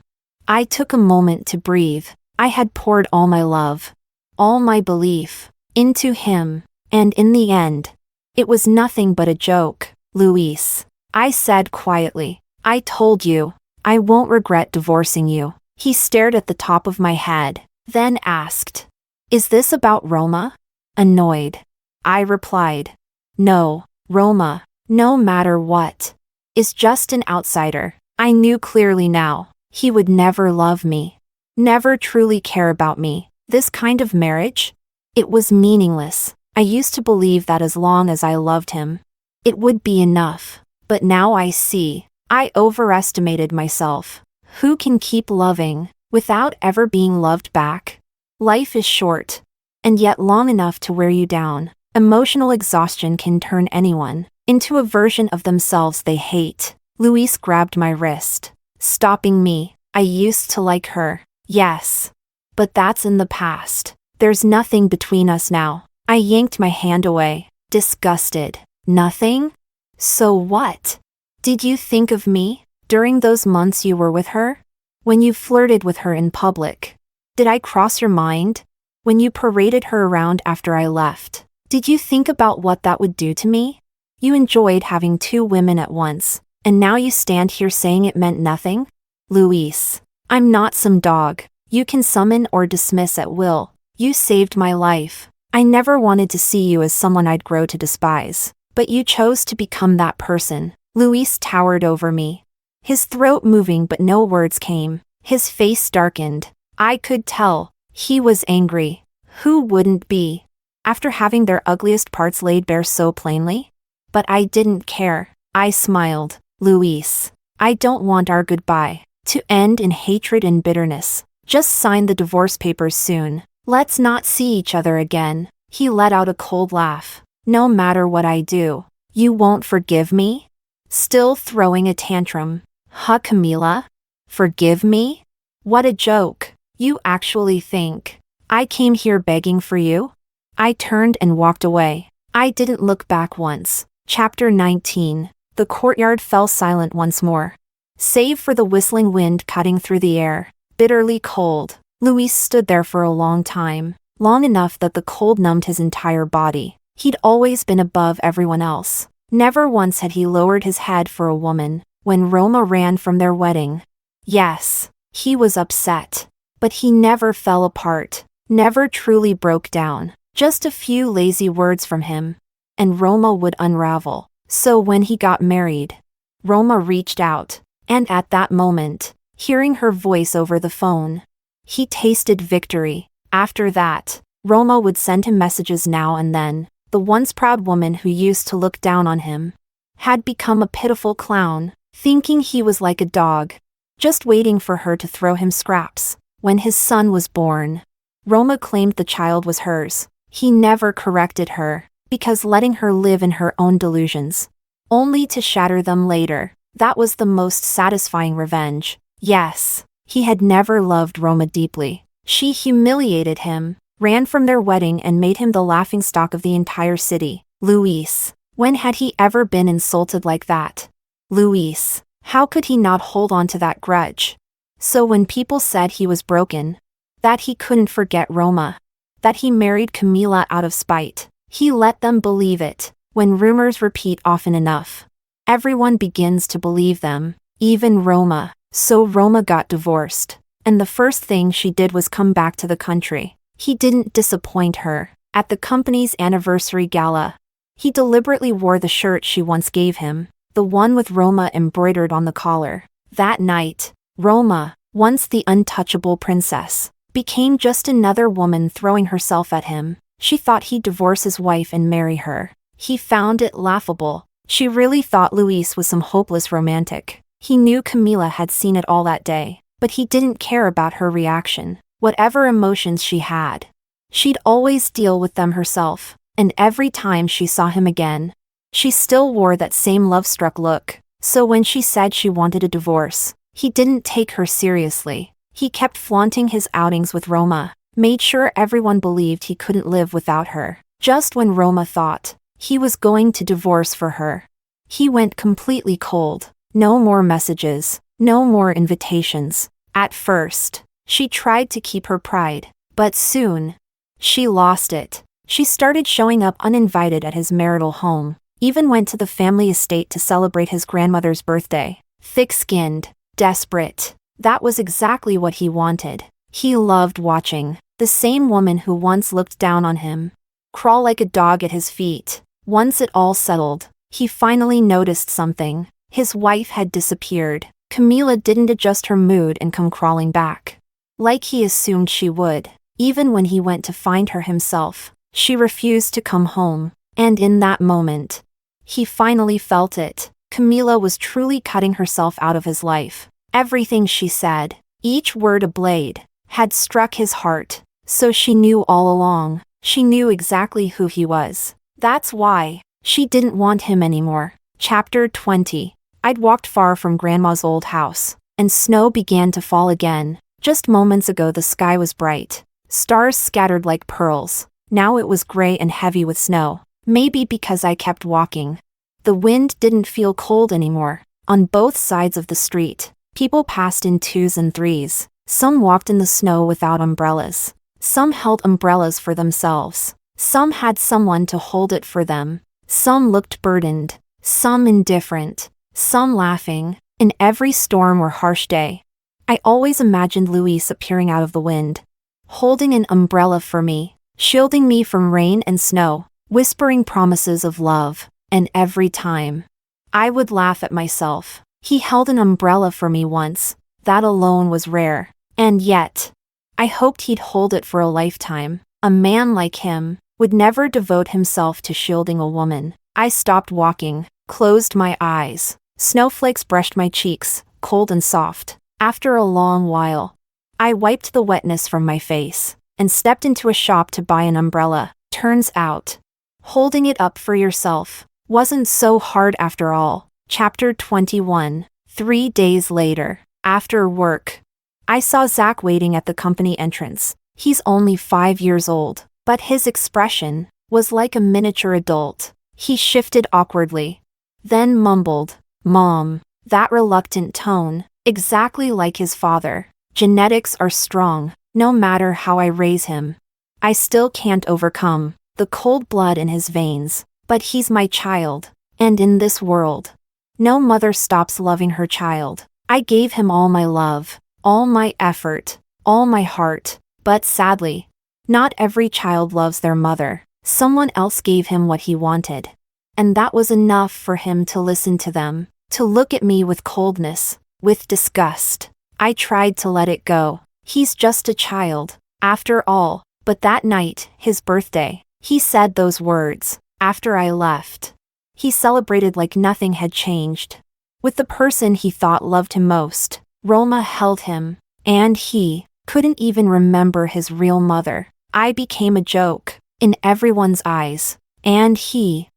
I took a moment to breathe. I had poured all my love, all my belief, into him, and in the end, it was nothing but a joke. "Luis," I said quietly, "I told you, I won't regret divorcing you. He stared at the top of my head, then asked, Is this about Roma? Annoyed. I replied, No, Roma, no matter what, is just an outsider. I knew clearly now, he would never love me, never truly care about me. This kind of marriage? It was meaningless. I used to believe that as long as I loved him, it would be enough. But now I see, I overestimated myself. Who can keep loving without ever being loved back? Life is short, and yet long enough to wear you down. Emotional exhaustion can turn anyone into a version of themselves they hate. Luis grabbed my wrist, stopping me. I used to like her, yes. But that's in the past. There's nothing between us now. I yanked my hand away, disgusted. Nothing? So what? Did you think of me during those months you were with her? When you flirted with her in public? Did I cross your mind? When you paraded her around after I left? Did you think about what that would do to me? You enjoyed having two women at once, and now you stand here saying it meant nothing? Luis, I'm not some dog you can summon or dismiss at will. You saved my life. I never wanted to see you as someone I'd grow to despise, but you chose to become that person. Luis towered over me, his throat moving but no words came. His face darkened. I could tell he was angry. Who wouldn't be, after having their ugliest parts laid bare so plainly? But I didn't care. I smiled. Luis, I don't want our goodbye to end in hatred and bitterness. Just sign the divorce papers soon. Let's not see each other again. He let out a cold laugh. No matter what I do, you won't forgive me? Still throwing a tantrum. Huh, Camila? Forgive me? What a joke. You actually think I came here begging for you? I turned and walked away. I didn't look back once. Chapter 19. The courtyard fell silent once more, save for the whistling wind cutting through the air, bitterly cold. Luis stood there for a long time, long enough that the cold numbed his entire body. He'd always been above everyone else. Never once had he lowered his head for a woman. When Roma ran from their wedding, yes, he was upset. But he never fell apart, never truly broke down. Just a few lazy words from him, and Roma would unravel. So when he got married, Roma reached out, and at that moment, hearing her voice over the phone, he tasted victory. After that, Roma would send him messages now and then. The once proud woman who used to look down on him had become a pitiful clown, thinking he was like a dog, just waiting for her to throw him scraps. When his son was born, Roma claimed the child was hers. He never corrected her, because letting her live in her own delusions, only to shatter them later. That was the most satisfying revenge. Yes, he had never loved Roma deeply. She humiliated him, ran from their wedding and made him the laughingstock of the entire city. Luis, when had he ever been insulted like that? Luis, how could he not hold on to that grudge? So when people said he was broken, that he couldn't forget Roma, that he married Camila out of spite, he let them believe it. When rumors repeat often enough, everyone begins to believe them, even Roma. So Roma got divorced, and the first thing she did was come back to the country. He didn't disappoint her. At the company's anniversary gala, he deliberately wore the shirt she once gave him, the one with Roma embroidered on the collar. That night, Roma, once the untouchable princess, became just another woman throwing herself at him. She thought he'd divorce his wife and marry her. He found it laughable. She really thought Luis was some hopeless romantic. He knew Camila had seen it all that day, but he didn't care about her reaction. Whatever emotions she had, she'd always deal with them herself, and every time she saw him again, she still wore that same love-struck look. So when she said she wanted a divorce, he didn't take her seriously. He kept flaunting his outings with Roma, made sure everyone believed he couldn't live without her. Just when Roma thought he was going to divorce for her, he went completely cold. No more messages, no more invitations. At first, she tried to keep her pride, but soon, she lost it. She started showing up uninvited at his marital home, even went to the family estate to celebrate his grandmother's birthday. Thick-skinned, Desperate. That was exactly what he wanted. He loved watching the same woman who once looked down on him crawl like a dog at his feet. Once it all settled, he finally noticed something. His wife had disappeared. Camila didn't adjust her mood and come crawling back, like he assumed she would. Even when he went to find her himself, she refused to come home. And in that moment, he finally felt it. Camila was truly cutting herself out of his life. Everything she said, each word a blade, had struck his heart. So she knew all along. She knew exactly who he was. That's why she didn't want him anymore. Chapter 20. I'd walked far from Grandma's old house, and snow began to fall again. Just moments ago the sky was bright, stars scattered like pearls. Now it was gray and heavy with snow. Maybe because I kept walking. The wind didn't feel cold anymore. On both sides of the street, people passed in twos and threes. Some walked in the snow without umbrellas. Some held umbrellas for themselves. Some had someone to hold it for them. Some looked burdened. Some indifferent. Some laughing. In every storm or harsh day, I always imagined Luis appearing out of the wind, holding an umbrella for me, shielding me from rain and snow, whispering promises of love. And every time, I would laugh at myself. He held an umbrella for me once. That alone was rare. And yet, I hoped he'd hold it for a lifetime. A man like him would never devote himself to shielding a woman. I stopped walking, closed my eyes. Snowflakes brushed my cheeks, cold and soft. After a long while, I wiped the wetness from my face and stepped into a shop to buy an umbrella. Turns out, holding it up for yourself wasn't so hard after all. Chapter 21. 3 days later, after work, I saw Zach waiting at the company entrance. He's only 5 years old, but his expression was like a miniature adult. He shifted awkwardly, then mumbled, "Mom." That reluctant tone, exactly like his father. Genetics are strong, no matter how I raise him. I still can't overcome the cold blood in his veins, but he's my child, and in this world, no mother stops loving her child. I gave him all my love, all my effort, all my heart, but sadly, not every child loves their mother. Someone else gave him what he wanted, and that was enough for him to listen to them, to look at me with coldness, with disgust. I tried to let it go. He's just a child, after all. But that night, his birthday, he said those words. After I left, he celebrated like nothing had changed. With the person he thought loved him most, Roma held him, and he couldn't even remember his real mother. I became a joke in everyone's eyes, and he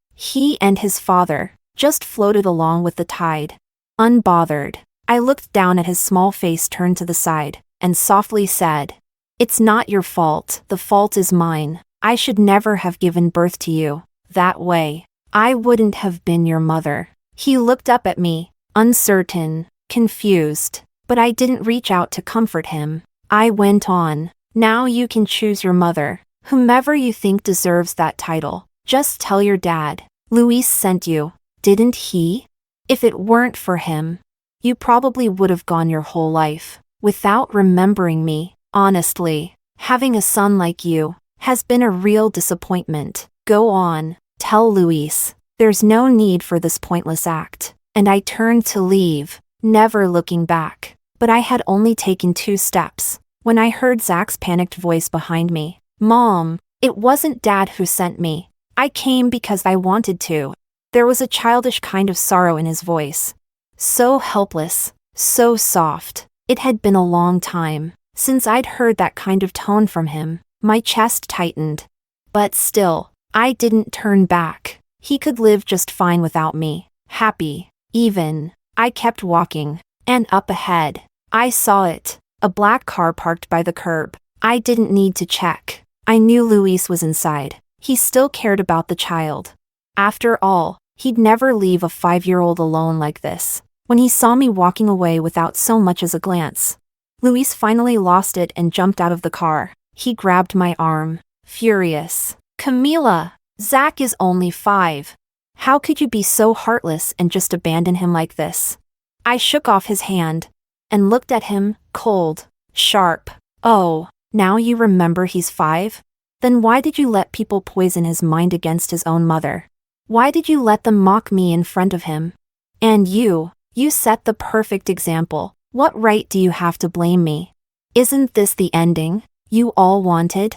and his father just floated along with the tide. Unbothered, I looked down at his small face turned to the side, and softly said, "It's not your fault, the fault is mine. I should never have given birth to you. That way, I wouldn't have been your mother." He looked up at me, uncertain, confused, but I didn't reach out to comfort him. I went on, "Now you can choose your mother, whomever you think deserves that title. Just tell your dad. Luis sent you, didn't he? If it weren't for him, you probably would have gone your whole life without remembering me. Honestly, having a son like you has been a real disappointment. Go on, tell Luis. There's no need for this pointless act." And I turned to leave, never looking back. But I had only taken 2 steps when I heard Zach's panicked voice behind me. "Mom, it wasn't Dad who sent me. I came because I wanted to." There was a childish kind of sorrow in his voice. So helpless, so soft. It had been a long time since I'd heard that kind of tone from him. My chest tightened. But still, I didn't turn back. He could live just fine without me. Happy, even. I kept walking, and up ahead, I saw it. A black car parked by the curb. I didn't need to check. I knew Luis was inside. He still cared about the child. After all, he'd never leave a 5-year-old alone like this. When he saw me walking away without so much as a glance, Luis finally lost it and jumped out of the car. He grabbed my arm, furious. "Camila, Zach is only 5. How could you be so heartless and just abandon him like this?" I shook off his hand. and looked at him, cold, sharp. Oh, now you remember he's 5? Then why did you let people poison his mind against his own mother? Why did you let them mock me in front of him? And you set the perfect example. What right do you have to blame me? Isn't this the ending you all wanted?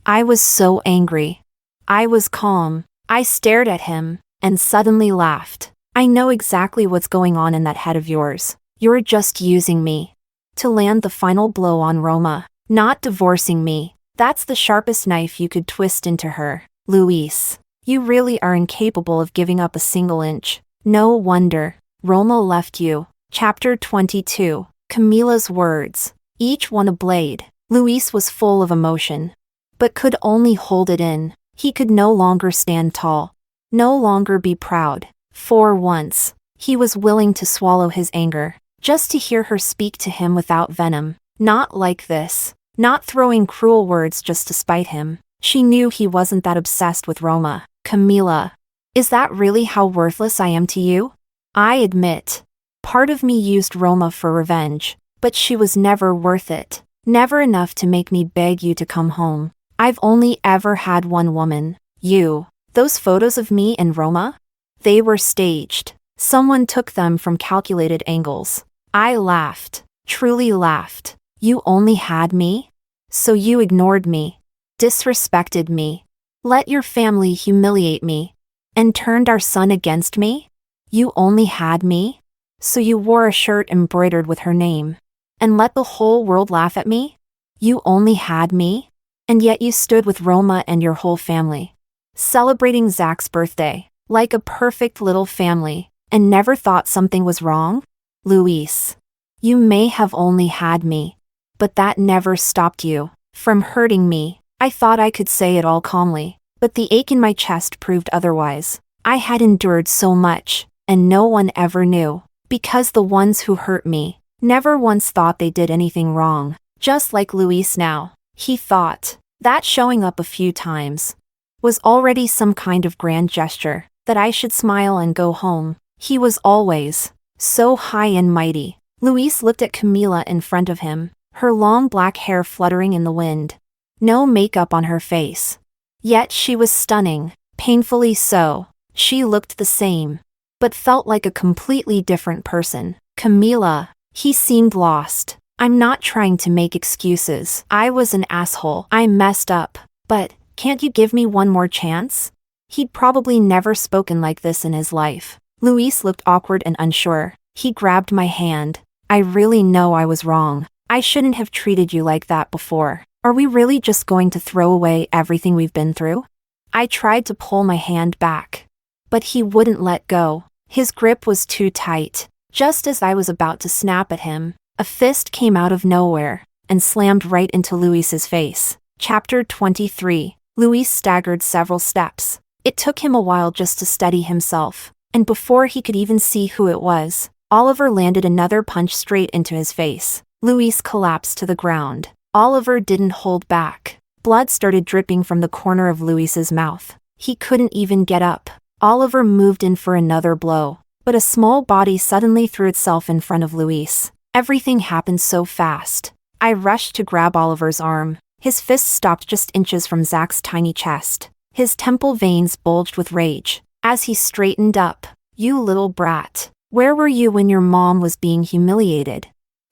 I was so angry. I was calm. I stared at him, and suddenly laughed. I know exactly what's going on in that head of yours. You're just using me to land the final blow on Roma, not divorcing me. That's the sharpest knife you could twist into her. Luis, you really are incapable of giving up a single inch. No wonder Roma left you. Chapter 22. Camila's words, each one a blade. Luis was full of emotion, but could only hold it in. He could no longer stand tall, no longer be proud. For once, he was willing to swallow his anger, just to hear her speak to him without venom. Not like this, not throwing cruel words just to spite him. She knew he wasn't that obsessed with Roma. Camila, is that really how worthless I am to you? I admit, part of me used Roma for revenge, but she was never worth it. Never enough to make me beg you to come home. I've only ever had one woman, you. Those photos of me and Roma? They were staged. Someone took them from calculated angles. I laughed, truly laughed. You only had me? So you ignored me, disrespected me, let your family humiliate me, and turned our son against me? You only had me? So you wore a shirt embroidered with her name, and let the whole world laugh at me? You only had me? And yet you stood with Roma and your whole family, celebrating Zach's birthday, like a perfect little family, and never thought something was wrong? Luis, you may have only had me, but that never stopped you from hurting me. I thought I could say it all calmly, but the ache in my chest proved otherwise. I had endured so much, and no one ever knew, because the ones who hurt me never once thought they did anything wrong. Just like Luis now. He thought that showing up a few times was already some kind of grand gesture, that I should smile and go home. He was always so high and mighty. Luis looked at Camila in front of him, her long black hair fluttering in the wind. No makeup on her face. Yet she was stunning, painfully so. She looked the same, but felt like a completely different person. Camila, he seemed lost. I'm not trying to make excuses. I was an asshole. I messed up. But, can't you give me one more chance? He'd probably never spoken like this in his life. Luis looked awkward and unsure. He grabbed my hand. I really know I was wrong. I shouldn't have treated you like that before. Are we really just going to throw away everything we've been through? I tried to pull my hand back, but he wouldn't let go. His grip was too tight. Just as I was about to snap at him, a fist came out of nowhere and slammed right into Luis's face. Chapter 23. Luis staggered several steps. It took him a while just to steady himself, and before he could even see who it was, Oliver landed another punch straight into his face. Luis collapsed to the ground. Oliver didn't hold back. Blood started dripping from the corner of Luis's mouth. He couldn't even get up. Oliver moved in for another blow, but a small body suddenly threw itself in front of Luis. Everything happened so fast. I rushed to grab Oliver's arm. His fist stopped just inches from Zach's tiny chest. His temple veins bulged with rage. As he straightened up, "You little brat. Where were you when your mom was being humiliated?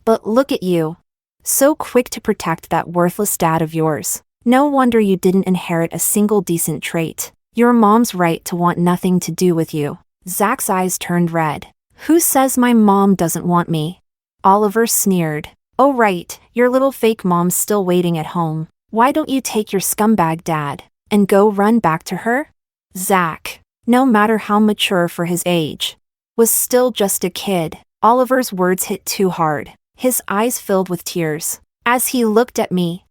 But look at you. So quick to protect that worthless dad of yours. No wonder you didn't inherit a single decent trait. Your mom's right to want nothing to do with you." Zach's eyes turned red. "Who says my mom doesn't want me?" Oliver sneered. "Oh right, your little fake mom's still waiting at home. Why don't you take your scumbag dad and go run back to her?" Zach, no matter how mature for his age, was still just a kid. Oliver's words hit too hard. His eyes filled with tears. As he looked at me,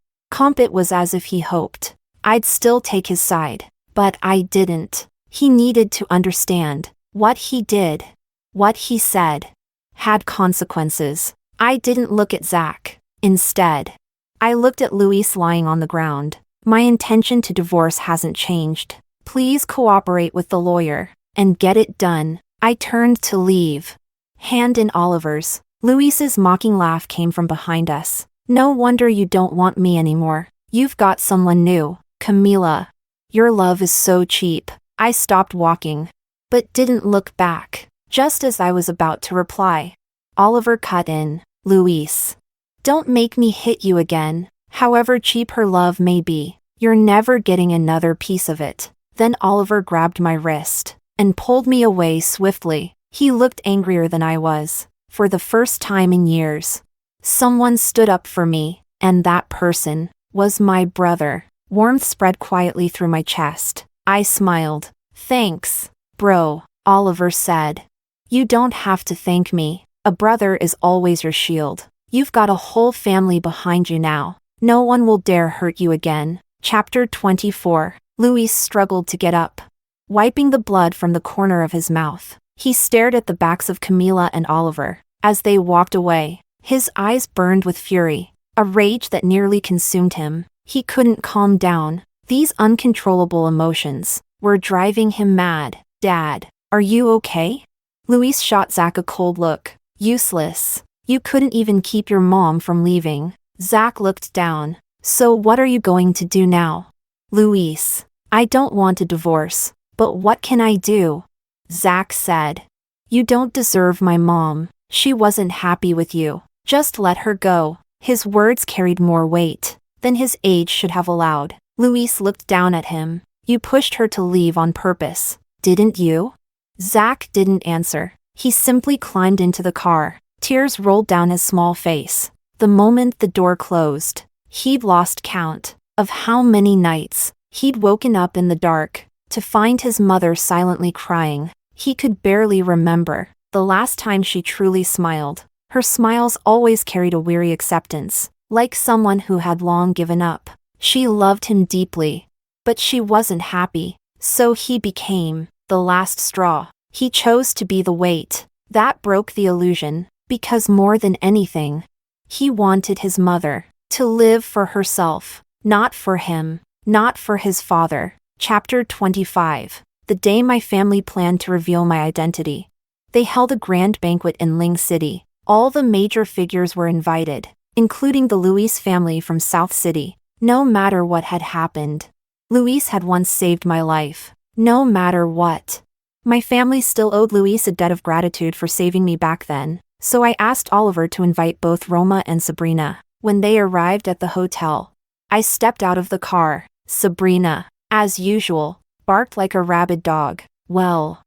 it was as if he hoped I'd still take his side. But I didn't. He needed to understand. What he did, what he said, had consequences. I didn't look at Zach. Instead, I looked at Luis lying on the ground. My intention to divorce hasn't changed. Please cooperate with the lawyer and get it done. I turned to leave. Hand in Oliver's. Luis's mocking laugh came from behind us. No wonder you don't want me anymore. You've got someone new, Camila. Your love is so cheap. I stopped walking, but didn't look back. Just as I was about to reply, Oliver cut in. Luis, don't make me hit you again. However cheap her love may be, you're never getting another piece of it. Then Oliver grabbed my wrist and pulled me away swiftly. He looked angrier than I was. For the first time in years, someone stood up for me, and that person was my brother. Warmth spread quietly through my chest. I smiled. Thanks, bro, Oliver said. You don't have to thank me. A brother is always your shield. You've got a whole family behind you now. No one will dare hurt you again. Chapter 24. Luis struggled to get up, wiping the blood from the corner of his mouth. He stared at the backs of Camila and Oliver. As they walked away, his eyes burned with fury, a rage that nearly consumed him. He couldn't calm down. These uncontrollable emotions were driving him mad. Dad, are you okay? Luis shot Zach a cold look. Useless. You couldn't even keep your mom from leaving. Zach looked down. So what are you going to do now? Luis, I don't want a divorce, but what can I do? Zach said. You don't deserve my mom. She wasn't happy with you. Just let her go. His words carried more weight than his age should have allowed. Luis looked down at him. You pushed her to leave on purpose, didn't you? Zach didn't answer. He simply climbed into the car. Tears rolled down his small face. The moment the door closed, he'd lost count of how many nights he'd woken up in the dark to find his mother silently crying. He could barely remember the last time she truly smiled. Her smiles always carried a weary acceptance, like someone who had long given up. She loved him deeply, but she wasn't happy. So he became the last straw. He chose to be the weight that broke the illusion, because more than anything, he wanted his mother to live for herself, not for him, not for his father. Chapter 25. The day my family planned to reveal my identity. They held a grand banquet in Ling City. All the major figures were invited, including the Luis family from South City. No matter what had happened, Luis had once saved my life. No matter what. My family still owed Luis a debt of gratitude for saving me back then, so I asked Oliver to invite both Roma and Sabrina. When they arrived at the hotel, I stepped out of the car. Sabrina, as usual, barked like a rabid dog. Well,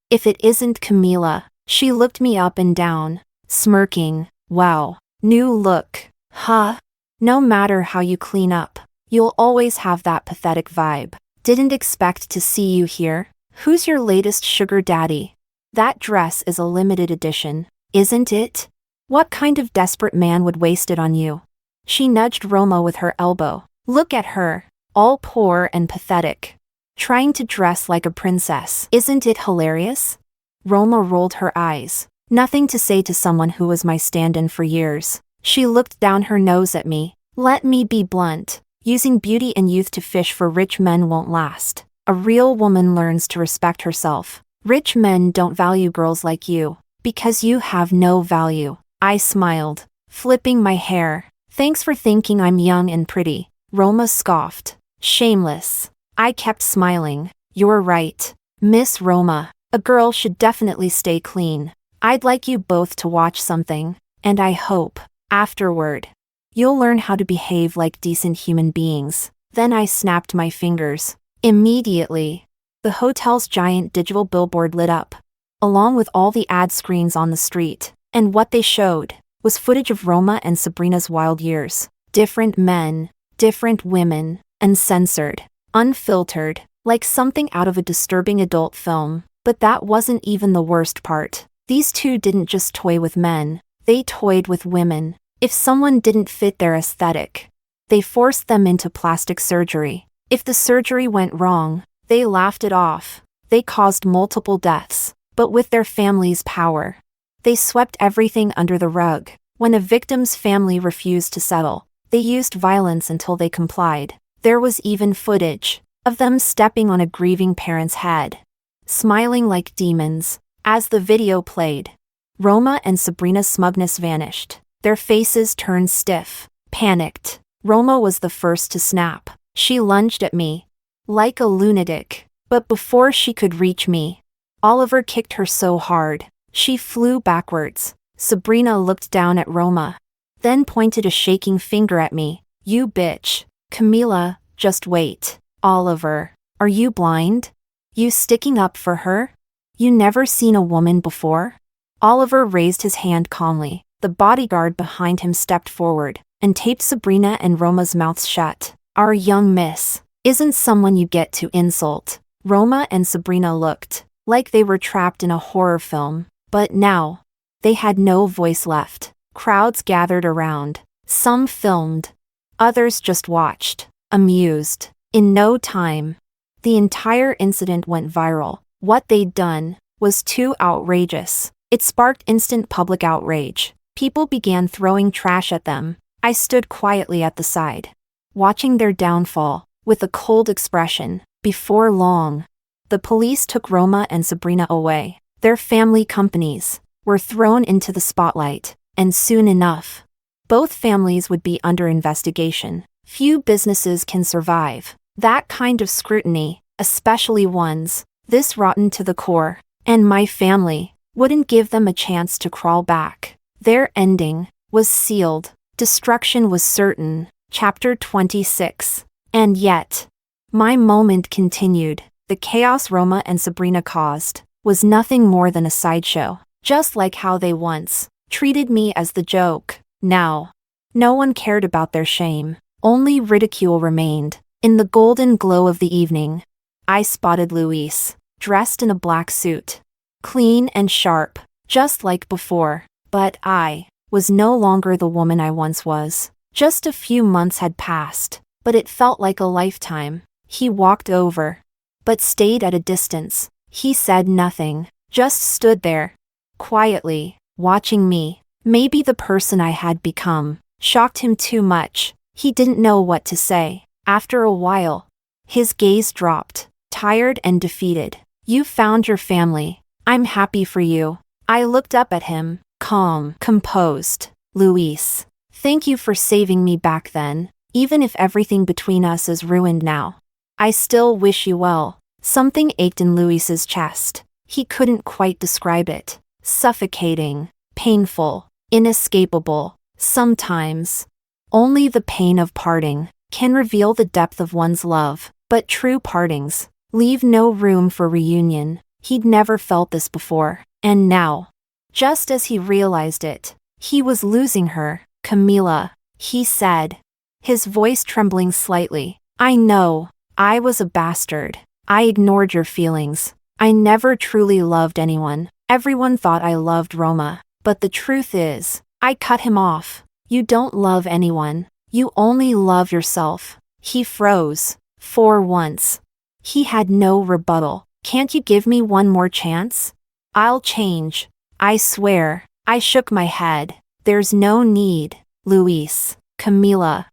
if it isn't Camila. She looked me up and down, smirking. Wow, new look, huh? No matter how you clean up, you'll always have that pathetic vibe. Didn't expect to see you here. Who's your latest sugar daddy? That dress is a limited edition, isn't it? What kind of desperate man would waste it on you? She nudged Roma with her elbow. Look at her, all poor and pathetic, trying to dress like a princess. Isn't it hilarious? Roma rolled her eyes. Nothing to say to someone who was my stand-in for years. She looked down her nose at me. Let me be blunt. Using beauty and youth to fish for rich men won't last. A real woman learns to respect herself. Rich men don't value girls like you, because you have no value. I smiled, flipping my hair. Thanks for thinking I'm young and pretty. Roma scoffed. Shameless. I kept smiling. You're right, Miss Roma. A girl should definitely stay clean. I'd like you both to watch something, and I hope, afterward, you'll learn how to behave like decent human beings. Then I snapped my fingers. Immediately, the hotel's giant digital billboard lit up, along with all the ad screens on the street, and what they showed was footage of Roma and Sabrina's wild years. Different men, different women, uncensored, unfiltered, like something out of a disturbing adult film. But that wasn't even the worst part. These two didn't just toy with men, they toyed with women. If someone didn't fit their aesthetic, they forced them into plastic surgery. If the surgery went wrong, they laughed it off. They caused multiple deaths, but with their family's power, they swept everything under the rug. When a victim's family refused to settle, they used violence until they complied. There was even footage of them stepping on a grieving parent's head, smiling like demons. As the video played, Roma and Sabrina's smugness vanished. Their faces turned stiff. Panicked. Roma was the first to snap. She lunged at me. Like a lunatic. But before she could reach me, Oliver kicked her so hard, she flew backwards. Sabrina looked down at Roma, then pointed a shaking finger at me. You bitch. Camila, just wait. Oliver, are you blind? You sticking up for her? You never seen a woman before? Oliver raised his hand calmly. The bodyguard behind him stepped forward and taped Sabrina and Roma's mouths shut. Our young miss isn't someone you get to insult. Roma and Sabrina looked like they were trapped in a horror film, but now they had no voice left. Crowds gathered around. Some filmed. Others just watched, amused. In no time, the entire incident went viral. What they'd done was too outrageous. It sparked instant public outrage. People began throwing trash at them. I stood quietly at the side, watching their downfall, with a cold expression. Before long, the police took Roma and Sabrina away. Their family companies were thrown into the spotlight, and soon enough, both families would be under investigation. Few businesses can survive that kind of scrutiny, especially ones this rotten to the core, and my family wouldn't give them a chance to crawl back. Their ending was sealed. Destruction was certain. Chapter 26. And yet, my moment continued. The chaos Roma and Sabrina caused was nothing more than a sideshow, just like how they once treated me as the joke. Now, no one cared about their shame. Only ridicule remained. In the golden glow of the evening, I spotted Luis, dressed in a black suit, clean and sharp, just like before. But I was no longer the woman I once was. Just a few months had passed, but it felt like a lifetime. He walked over, but stayed at a distance. He said nothing, just stood there, quietly, watching me. Maybe the person I had become shocked him too much. He didn't know what to say. After a while, his gaze dropped, tired and defeated. You found your family. I'm happy for you. I looked up at him, calm, composed. Luis, thank you for saving me back then, even if everything between us is ruined now. I still wish you well. Something ached in Luis's chest. He couldn't quite describe it. Suffocating, painful, inescapable. Sometimes, only the pain of parting can reveal the depth of one's love, but true partings leave no room for reunion. He'd never felt this before, and now, just as he realized it, he was losing her. Camila, he said, his voice trembling slightly. I know, I was a bastard. I ignored your feelings. I never truly loved anyone. Everyone thought I loved Roma, but the truth is, I cut him off. You don't love anyone. You only love yourself. He froze. For once, he had no rebuttal. Can't you give me one more chance? I'll change. I swear. I shook my head. There's no need. Luis, Camila,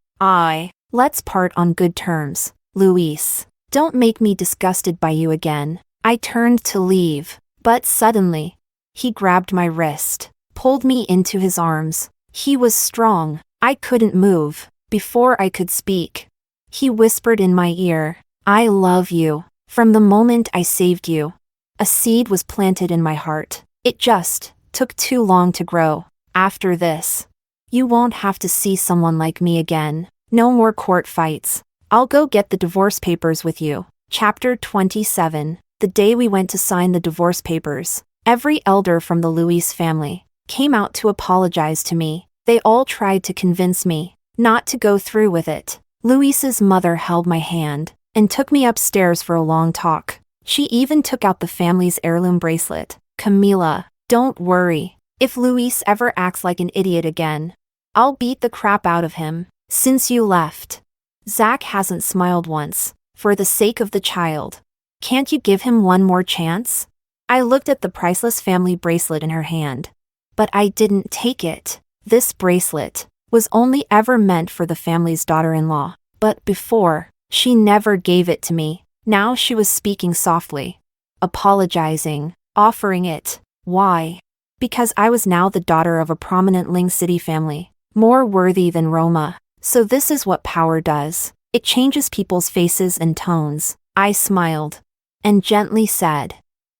let's part on good terms. Luis, don't make me disgusted by you again. I turned to leave, but suddenly, he grabbed my wrist, pulled me into his arms. He was strong. I couldn't move. Before I could speak, he whispered in my ear, I love you. From the moment I saved you, a seed was planted in my heart. It just took too long to grow. After this, you won't have to see someone like me again. No more court fights. I'll go get the divorce papers with you. Chapter 27. The day we went to sign the divorce papers, every elder from the Luis family came out to apologize to me. They all tried to convince me not to go through with it. Luis's mother held my hand and took me upstairs for a long talk. She even took out the family's heirloom bracelet. Camila, don't worry. If Luis ever acts like an idiot again, I'll beat the crap out of him. Since you left, Zach hasn't smiled once. For the sake of the child, can't you give him one more chance? I looked at the priceless family bracelet in her hand, but I didn't take it. This bracelet was only ever meant for the family's daughter-in-law, but before, she never gave it to me. Now she was speaking softly, apologizing, offering it. Why? Because I was now the daughter of a prominent Ling City family, more worthy than Roma. So this is what power does. It changes people's faces and tones. I smiled and gently said,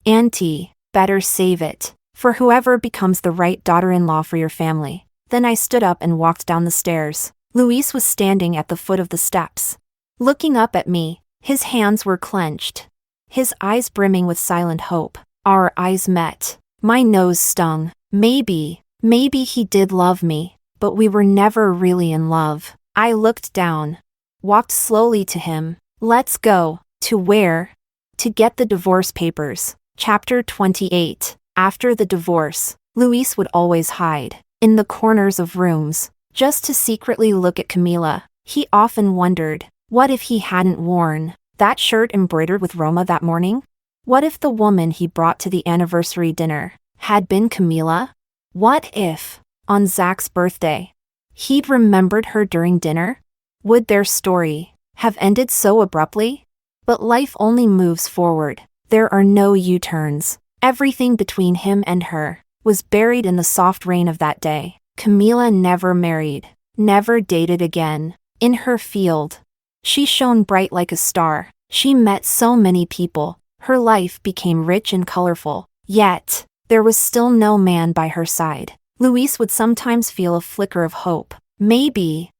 Auntie, better save it for whoever becomes the right daughter-in-law for your family. Then I stood up and walked down the stairs. Luis was standing at the foot of the steps, looking up at me. His hands were clenched, his eyes brimming with silent hope. Our eyes met. My nose stung. Maybe he did love me, but we were never really in love. I looked down, walked slowly to him. Let's go. To where? To get the divorce papers. Chapter 28. After the divorce, Luis would always hide in the corners of rooms, just to secretly look at Camila. He often wondered, what if he hadn't worn that shirt embroidered with Roma that morning? What if the woman he brought to the anniversary dinner had been Camila? What if, on Zach's birthday, he'd remembered her during dinner? Would their story have ended so abruptly? But life only moves forward. There are no U-turns. Everything between him and her was buried in the soft rain of that day. Camila never married, never dated again. In her field, she shone bright like a star. She met so many people. Her life became rich and colorful. Yet, there was still no man by her side. Luis would sometimes feel a flicker of hope. Maybe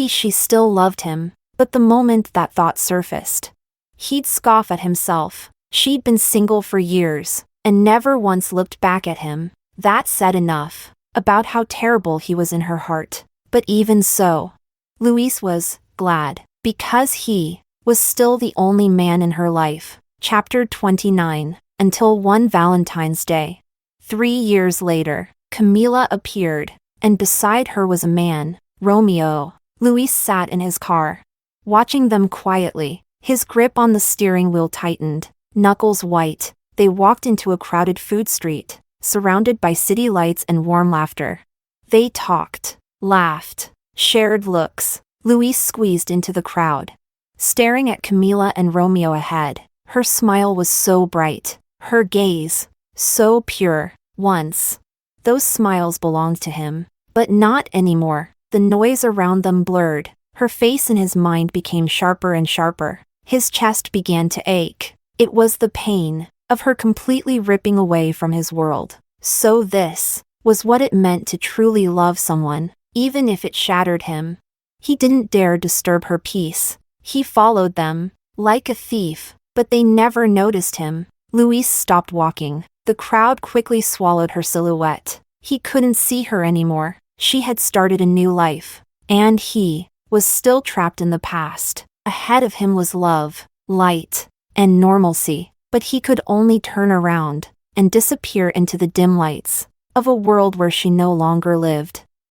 she still loved him. But the moment that thought surfaced, he'd scoff at himself. She'd been single for years, and never once looked back at him. That said enough about how terrible he was in her heart. But even so, Luis was glad, because he was still the only man in her life. Chapter 29. Until one Valentine's Day. 3 years later, Camila appeared, and beside her was a man, Romeo. Luis sat in his car, watching them quietly. His grip on the steering wheel tightened, knuckles white. They walked into a crowded food street, surrounded by city lights and warm laughter. They talked, laughed, shared looks. Luis squeezed into the crowd, staring at Camila and Romeo ahead. Her smile was so bright, her gaze so pure. Once, those smiles belonged to him, but not anymore. The noise around them blurred. Her face in his mind became sharper and sharper. His chest began to ache. It was the pain of her completely ripping away from his world. So this was what it meant to truly love someone, even if it shattered him. He didn't dare disturb her peace. He followed them, like a thief, but they never noticed him. Luis stopped walking. The crowd quickly swallowed her silhouette. He couldn't see her anymore. She had started a new life, and he was still trapped in the past. Ahead of him was love, light, and normalcy, but he could only turn around and disappear into the dim lights of a world where she no longer lived.